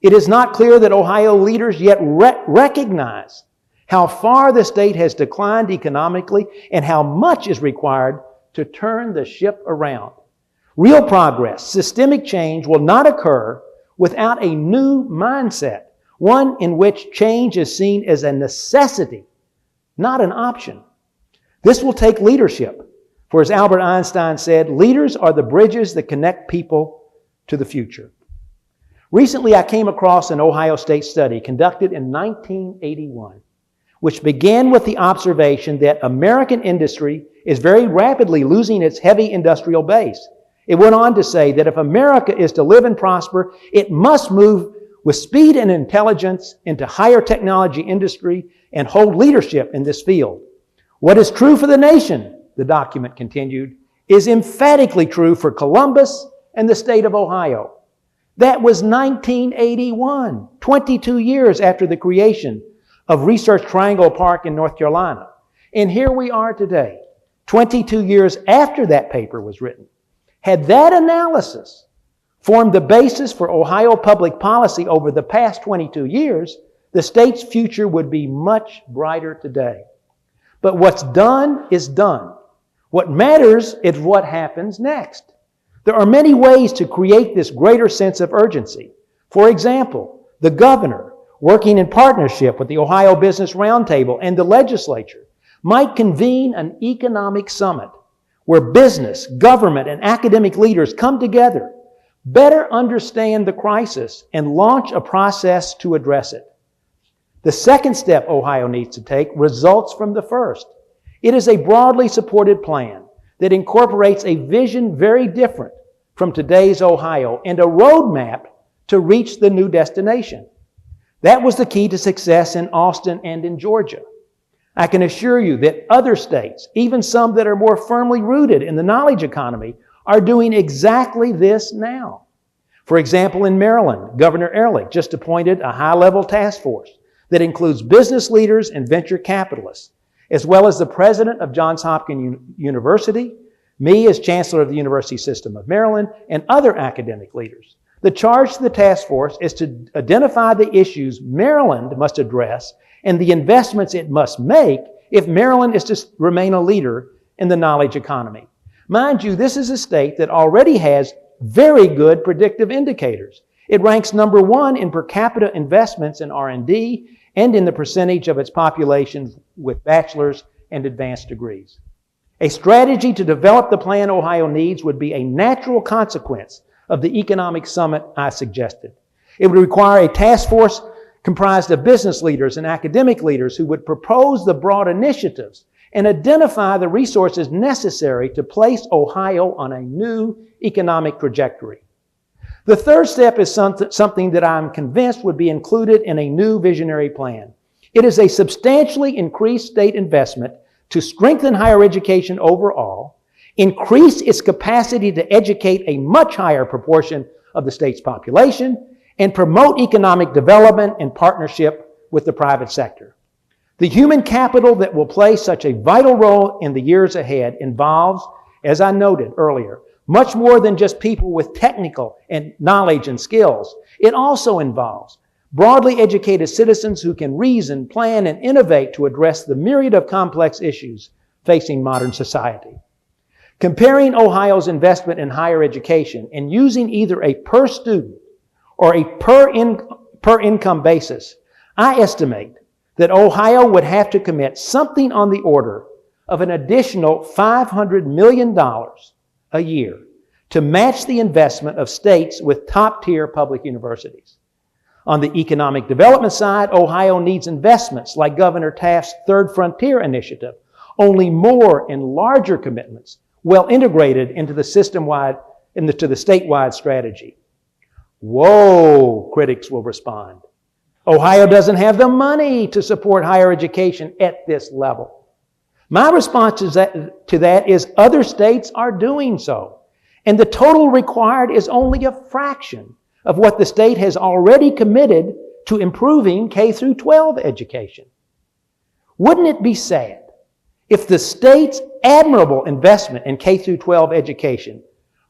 It is not clear that Ohio leaders yet recognize how far the state has declined economically and how much is required to turn the ship around. Real progress, systemic change will not occur without a new mindset, one in which change is seen as a necessity, not an option. This will take leadership, for as Albert Einstein said, leaders are the bridges that connect people to the future. Recently, I came across an Ohio State study conducted in 1981, which began with the observation that American industry is very rapidly losing its heavy industrial base. It went on to say that if America is to live and prosper, it must move with speed and intelligence into higher technology industry and hold leadership in this field. What is true for the nation, the document continued, is emphatically true for Columbus and the state of Ohio. That was 1981, 22 years after the creation of Research Triangle Park in North Carolina. And here we are today, 22 years after that paper was written. Had that analysis formed the basis for Ohio public policy over the past 22 years, the state's future would be much brighter today. But what's done is done. What matters is what happens next. There are many ways to create this greater sense of urgency. For example, the governor, working in partnership with the Ohio Business Roundtable and the legislature, might convene an economic summit where business, government, and academic leaders come together, better understand the crisis, and launch a process to address it. The second step Ohio needs to take results from the first. It is a broadly supported plan that incorporates a vision very different from today's Ohio and a roadmap to reach the new destination. That was the key to success in Austin and in Georgia. I can assure you that other states, even some that are more firmly rooted in the knowledge economy, are doing exactly this now. For example, in Maryland, Governor Ehrlich just appointed a high-level task force that includes business leaders and venture capitalists, as well as the president of Johns Hopkins University, me as Chancellor of the University System of Maryland, and other academic leaders. The charge to the task force is to identify the issues Maryland must address and the investments it must make if Maryland is to remain a leader in the knowledge economy. Mind you, this is a state that already has very good predictive indicators. It ranks number 1 in per capita investments in R&D and in the percentage of its population with bachelor's and advanced degrees. A strategy to develop the plan Ohio needs would be a natural consequence of the economic summit I suggested. It would require a task force comprised of business leaders and academic leaders who would propose the broad initiatives and identify the resources necessary to place Ohio on a new economic trajectory. The third step is something that I'm convinced would be included in a new visionary plan. It is a substantially increased state investment to strengthen higher education overall, increase its capacity to educate a much higher proportion of the state's population, and promote economic development in partnership with the private sector. The human capital that will play such a vital role in the years ahead involves, as I noted earlier, much more than just people with technical and knowledge and skills. It also involves broadly educated citizens who can reason, plan, and innovate to address the myriad of complex issues facing modern society. Comparing Ohio's investment in higher education and using either a per student or a per income basis, I estimate that Ohio would have to commit something on the order of an additional $500 million a year to match the investment of states with top-tier public universities. On the economic development side, Ohio needs investments like Governor Taft's Third Frontier initiative, only more and larger commitments, well integrated into the to the statewide strategy. Whoa, critics will respond. Ohio doesn't have the money to support higher education at this level. My response to that is other states are doing so, and the total required is only a fraction of what the state has already committed to improving K through 12 education. Wouldn't it be sad if the state's admirable investment in K through 12 education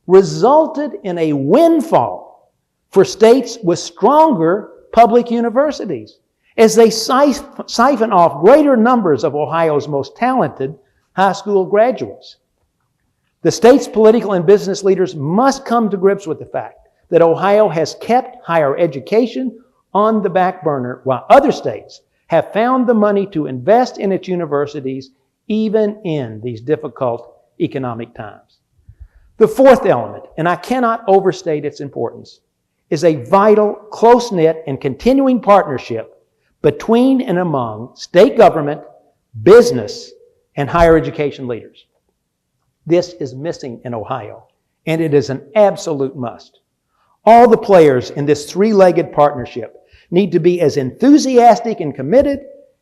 resulted in a windfall for states with stronger public universities as they siphon off greater numbers of Ohio's most talented high school graduates? The state's political and business leaders must come to grips with the fact that Ohio has kept higher education on the back burner while other states have found the money to invest in its universities even in these difficult economic times. The fourth element, and I cannot overstate its importance, is a vital, close-knit, and continuing partnership between and among state government, business, and higher education leaders. This is missing in Ohio, and it is an absolute must. All the players in this three-legged partnership need to be as enthusiastic and committed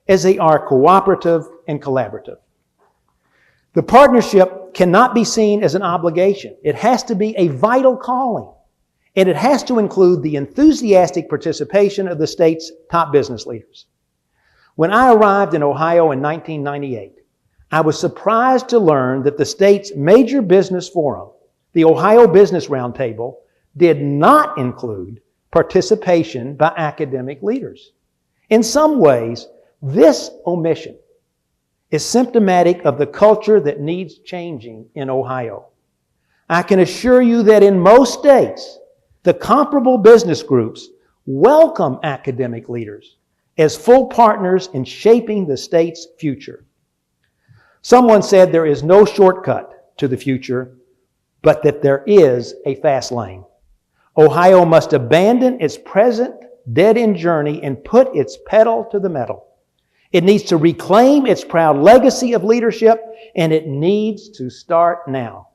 as they are cooperative and collaborative. The partnership cannot be seen as an obligation. It has to be a vital calling, and it has to include the enthusiastic participation of the state's top business leaders. When I arrived in Ohio in 1998, I was surprised to learn that the state's major business forum, the Ohio Business Roundtable, did not include participation by academic leaders. In some ways, this omission is symptomatic of the culture that needs changing in Ohio. I can assure you that in most states, the comparable business groups welcome academic leaders as full partners in shaping the state's future. Someone said there is no shortcut to the future, but that there is a fast lane. Ohio must abandon its present dead-end journey and put its pedal to the metal. It needs to reclaim its proud legacy of leadership, and it needs to start now.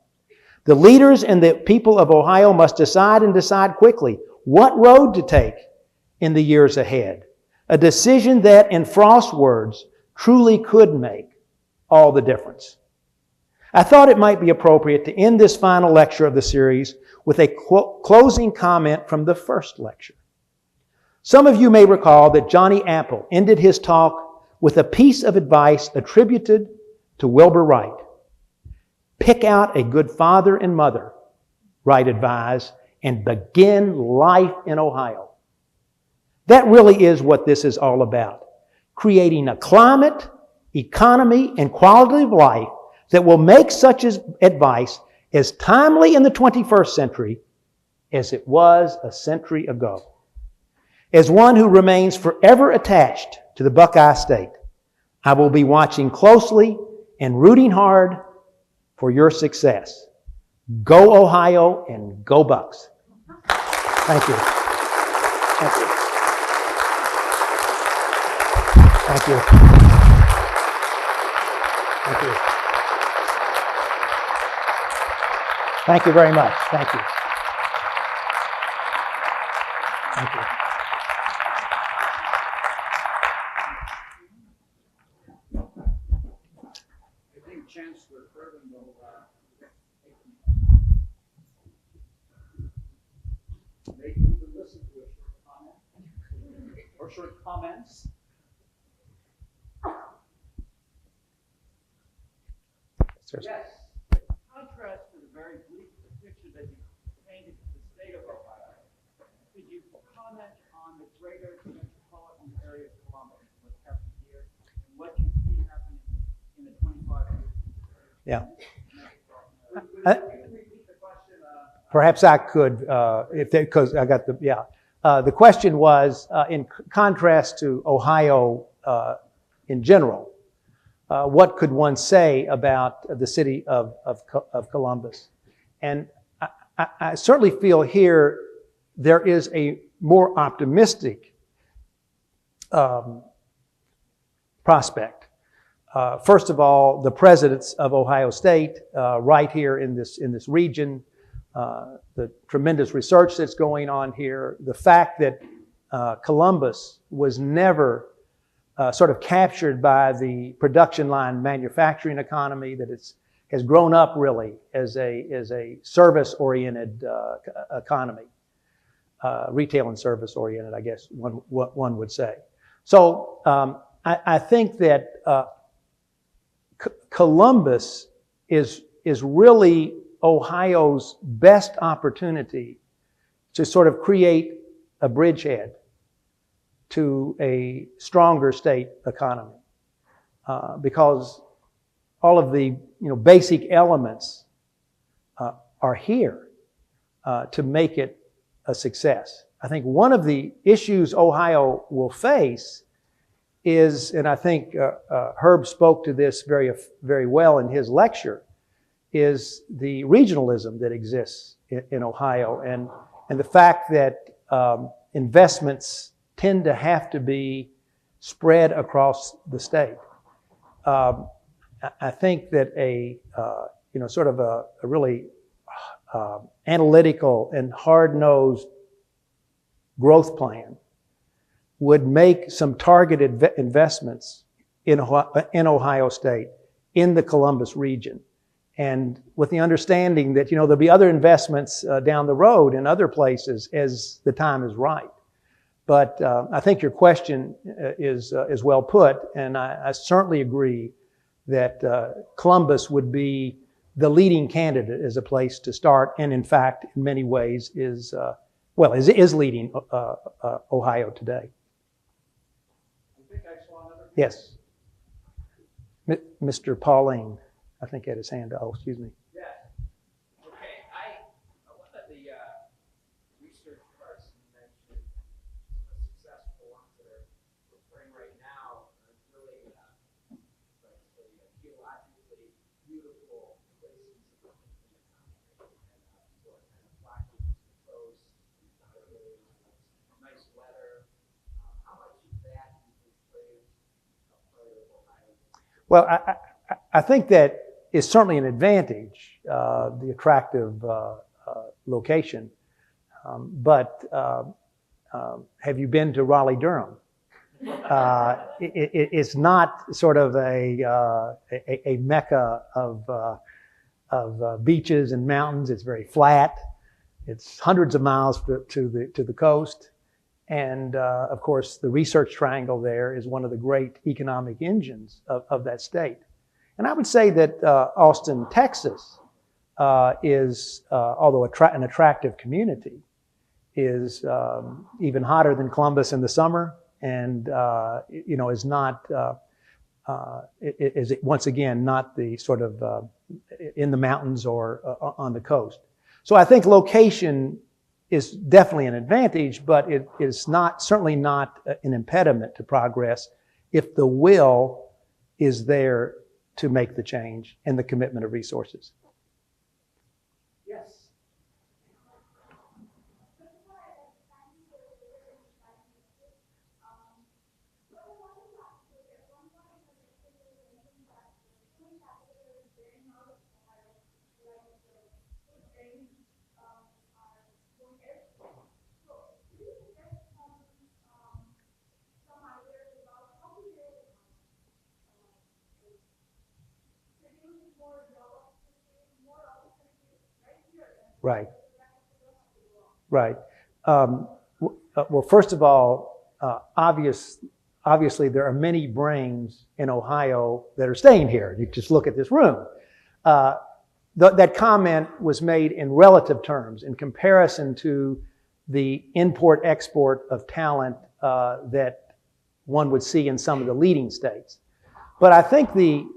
The leaders and the people of Ohio must decide and decide quickly what road to take in the years ahead. A decision that, in Frost's words, truly could make all the difference. I thought it might be appropriate to end this final lecture of the series with a closing comment from the first lecture. Some of you may recall that Johnny Apple ended his talk with a piece of advice attributed to Wilbur Wright. Pick out a good father and mother, Wright advised, and begin life in Ohio. That really is what this is all about. Creating a climate, economy, and quality of life that will make such advice as timely in the 21st century as it was a century ago. As one who remains forever attached to the Buckeye State, I will be watching closely and rooting hard for your success. Go Ohio and go Bucks. Thank you. Thank you. Thank you. Thank you. Thank you very much. Thank you. Thank you. I think Chancellor Kirwan will make you to listen to a short comment or short comments. Yes. In contrast to the very bleak picture that you painted of the state of Ohio, could you comment on the greater metropolitan area of Columbus, what's happened here, and what you see happening in the 25 years? Yeah. Repeat the question. Perhaps I could, because I got the, yeah. The question was, in contrast to Ohio in general, what could one say about the city of Columbus? And I certainly feel here there is a more optimistic prospect. First of all, the presidents of Ohio State, right here in this region, the tremendous research that's going on here, the fact that Columbus was never sort of captured by the production line manufacturing economy, that has grown up really as a service-oriented economy, retail and service-oriented, I guess one would say. So I think that Columbus is really Ohio's best opportunity to sort of create a bridgehead to a stronger state economy, because all of the basic elements are here to make it a success. I think one of the issues Ohio will face is, and I think Herb spoke to this very, very well in his lecture, is the regionalism that exists in Ohio, and the fact that investments tend to have to be spread across the state. I think that sort of a really analytical and hard-nosed growth plan would make some targeted investments in Ohio State, in the Columbus region. And with the understanding that, there'll be other investments down the road in other places as the time is right. But I think your question is well put, and I certainly agree that Columbus would be the leading candidate as a place to start, and in fact, in many ways, is leading Ohio today. I think I saw another. Yes. Mr. Pauling, I think, had his hand up. Oh, excuse me. Yeah. Okay. One of the research parts you mentioned, some of the successful ones that are occurring right now are really geologically beautiful places in the country, and so kind of flashes the coast, nice weather. How much of that do you think plays a part of Ohio? Well, I think that is certainly an advantage, the attractive location. But have you been to Raleigh-Durham? It's not sort of a mecca of beaches and mountains. It's very flat. It's hundreds of miles to the coast. And of course, the Research Triangle there is one of the great economic engines of that state. And I would say that Austin, Texas is, although an attractive community, is even hotter than Columbus in the summer, and is not is once again not the sort of in the mountains or on the coast. So I think location is definitely an advantage, but it is certainly not an impediment to progress if the will is there to make the change and the commitment of resources. Yes. Right. Right. Well, first of all, obviously there are many brains in Ohio that are staying here. You just look at this room. That comment was made in relative terms in comparison to the import-export of talent that one would see in some of the leading states. But I think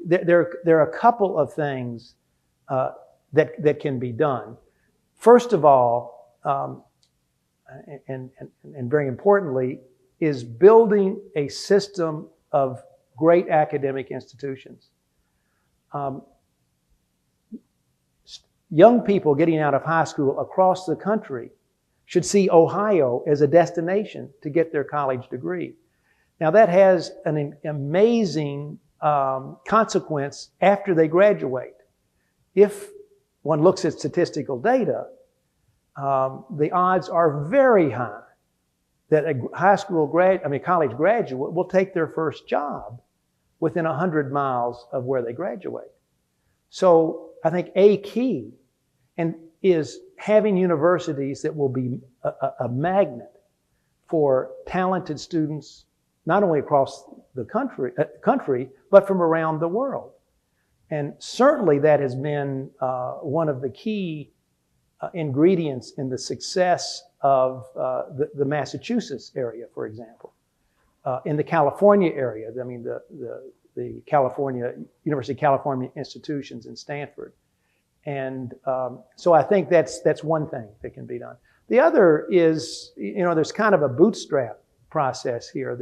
there are a couple of things that can be done. First of all, and very importantly, is building a system of great academic institutions. Young people getting out of high school across the country should see Ohio as a destination to get their college degree. Now that has an amazing consequence after they graduate. If one looks at statistical data, the odds are very high that a college graduate will take their first job within 100 miles of where they graduate. So I think a key is having universities that will be a magnet for talented students, not only across the country, but from around the world. And certainly that has been one of the key ingredients in the success of the Massachusetts area, for example. In the California area, I mean the University of California institutions in Stanford. And so I think that's one thing that can be done. The other is, there's kind of a bootstrap process here.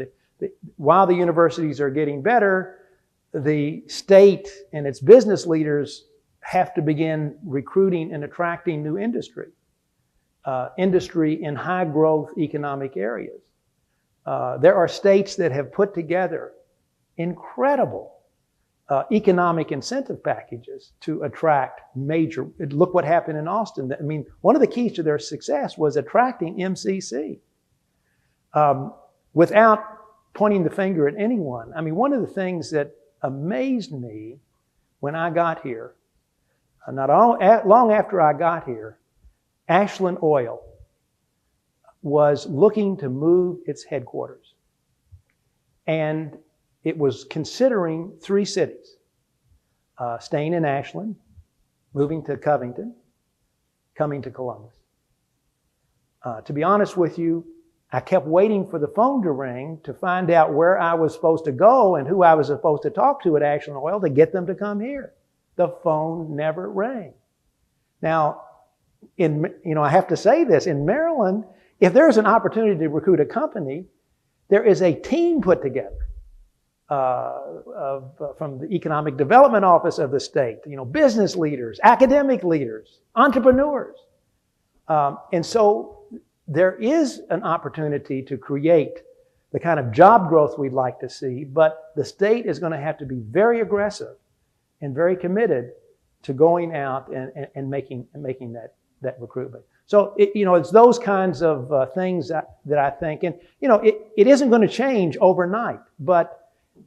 While the universities are getting better, the state and its business leaders have to begin recruiting and attracting new industry in high growth economic areas. There are states that have put together incredible economic incentive packages to attract look what happened in Austin. I mean, one of the keys to their success was attracting MCC. Without pointing the finger at anyone, I mean, one of the things that amazed me when I got here, not long after I got here, Ashland Oil was looking to move its headquarters. And it was considering 3 cities, staying in Ashland, moving to Covington, coming to Columbus. To be honest with you, I kept waiting for the phone to ring to find out where I was supposed to go and who I was supposed to talk to at Ashland Oil to get them to come here. The phone never rang. Now, I have to say this, in Maryland, if there's an opportunity to recruit a company, there is a team put together from the Economic Development Office of the state, business leaders, academic leaders, entrepreneurs. And so there is an opportunity to create the kind of job growth we'd like to see, but the state is going to have to be very aggressive and very committed to going out and making that recruitment. So, it's those kinds of things that I think, and, it isn't going to change overnight,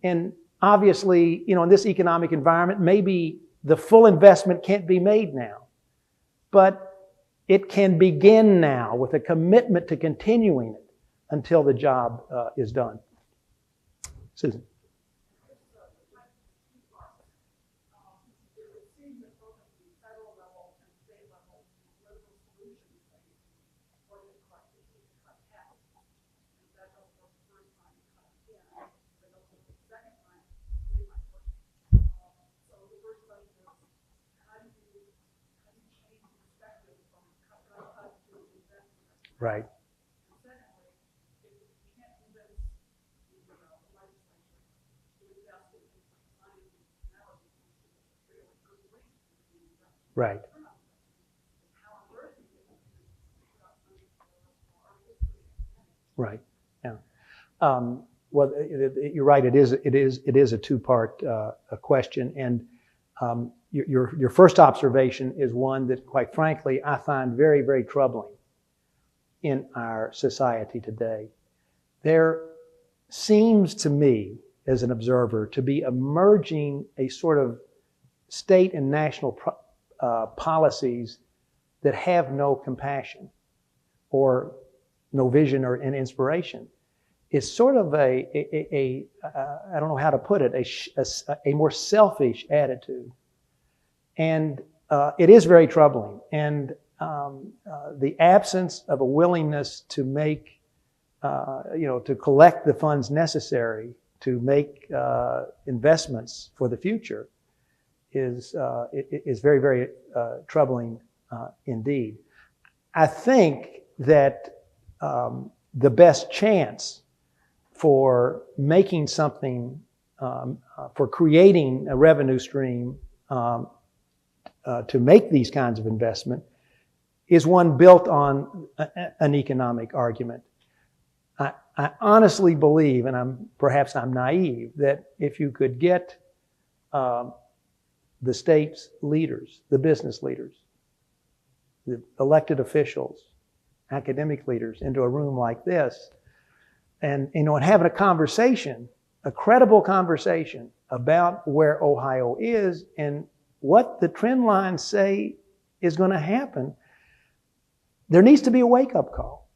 and obviously, in this economic environment, maybe the full investment can't be made now, but it can begin now with a commitment to continuing it until the job is done. Susan. Right. Right. Right. Yeah. Well, you're right. It is a two-part question, and your first observation is one that, quite frankly, I find very, very troubling in our society today. There seems to me, as an observer, to be emerging a sort of state and national policies that have no compassion or no vision and inspiration. It's sort of I don't know how to put it, a more selfish attitude. And it is very troubling. And the absence of a willingness to make, to collect the funds necessary to make investments for the future is very, very troubling indeed. I think that the best chance for making something, for creating a revenue stream to make these kinds of investment is one built on an economic argument. I honestly believe, and perhaps I'm naive, that if you could get the state's leaders, the business leaders, the elected officials, academic leaders into a room like this, and having a conversation, a credible conversation about where Ohio is and what the trend lines say is going to happen, there needs to be a wake-up call.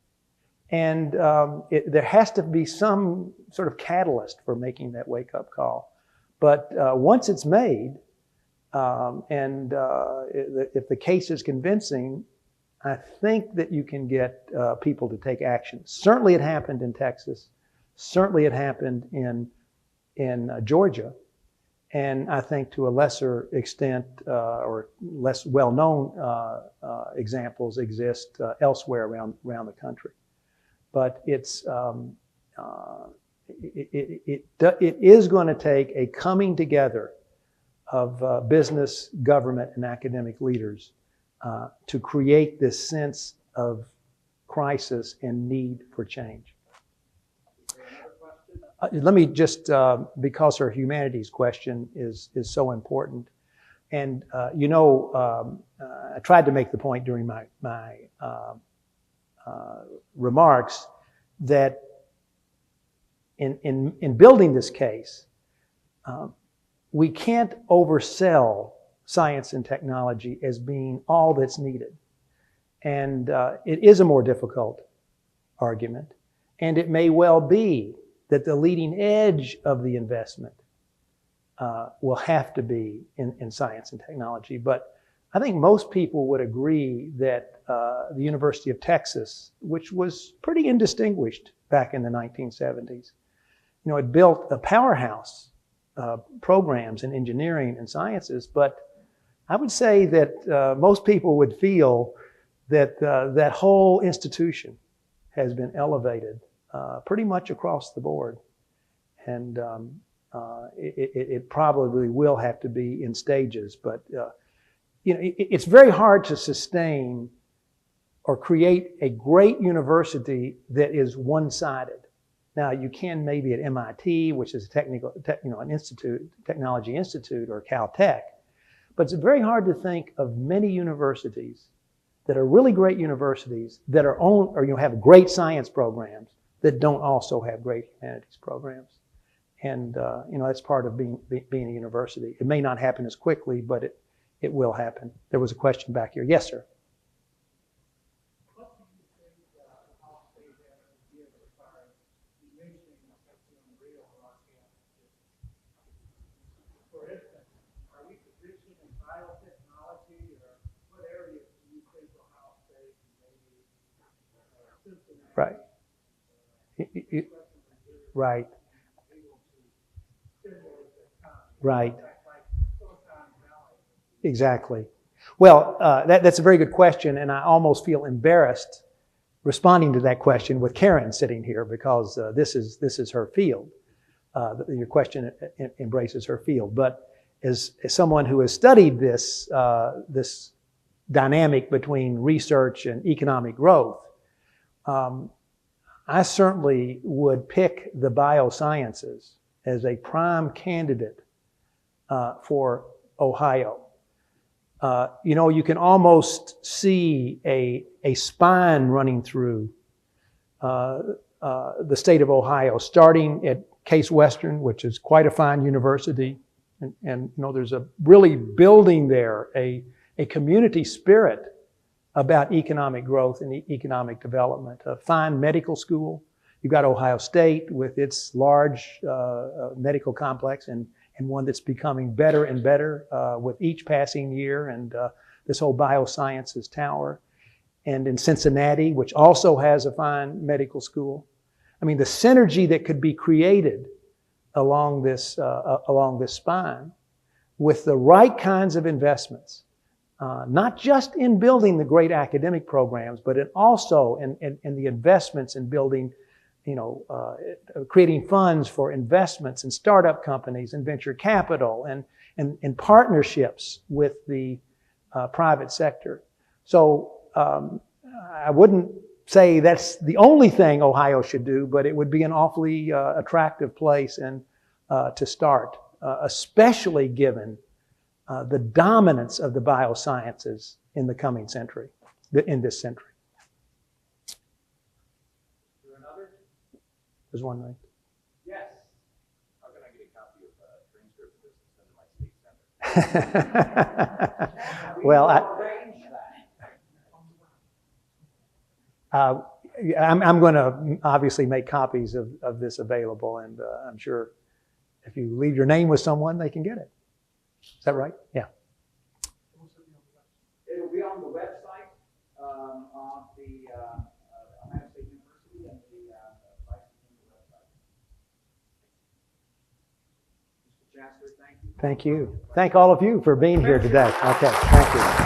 And there has to be some sort of catalyst for making that wake-up call. But once it's made, and if the case is convincing, I think that you can get people to take action. Certainly it happened in Texas. Certainly it happened in Georgia. And I think to a lesser extent or less well-known examples exist elsewhere around the country. But it is going to take a coming together of business, government, and academic leaders to create this sense of crisis and need for change. Let me just, because our humanities question is so important, and I tried to make the point during my remarks that in building this case, we can't oversell science and technology as being all that's needed. And it is a more difficult argument. And it may well be that the leading edge of the investment will have to be in science and technology. But I think most people would agree that the University of Texas, which was pretty indistinguished back in the 1970s, it built a powerhouse programs in engineering and sciences, but I would say that most people would feel that that whole institution has been elevated pretty much across the board. And it probably will have to be in stages, but it's very hard to sustain or create a great university that is one-sided. Now, you can maybe at MIT, which is an institute, technology institute, or Caltech, but it's very hard to think of many universities that are really great universities that are have great science programs that don't also have great humanities programs. And, that's part of being a university. It may not happen as quickly, but it will happen. There was a question back here. Yes, sir. Right. Right. Right. Exactly. Well, that's a very good question, and I almost feel embarrassed responding to that question with Karen sitting here because this is her field. Your question embraces her field, but as someone who has studied this dynamic between research and economic growth, I certainly would pick the biosciences as a prime candidate for Ohio. You can almost see a spine running through the state of Ohio, starting at Case Western, which is quite a fine university, and there's a really building there a community spirit about economic growth and economic development. A fine medical school. You've got Ohio State with its large medical complex and one that's becoming better and better with each passing year, and this whole biosciences tower. And in Cincinnati, which also has a fine medical school. I mean, the synergy that could be created along this spine with the right kinds of investments, not just in building the great academic programs, but also in the investments in building, creating funds for investments in startup companies and venture capital and partnerships with the private sector. So I wouldn't say that's the only thing Ohio should do, but it would be an awfully attractive place to start, especially given the dominance of the biosciences in the coming century, in this century. There's one right. Yes. How can I get a copy of a transcript of this and send to my state senator? Well, I'm going to obviously make copies of this available, and I'm sure if you leave your name with someone, they can get it. Is that right? Yeah. It'll be on the website of the Ohio State University and the licensing website. Mr. Chancellor, thank you. Thank you. Thank all of you for being here today. Okay, thank you.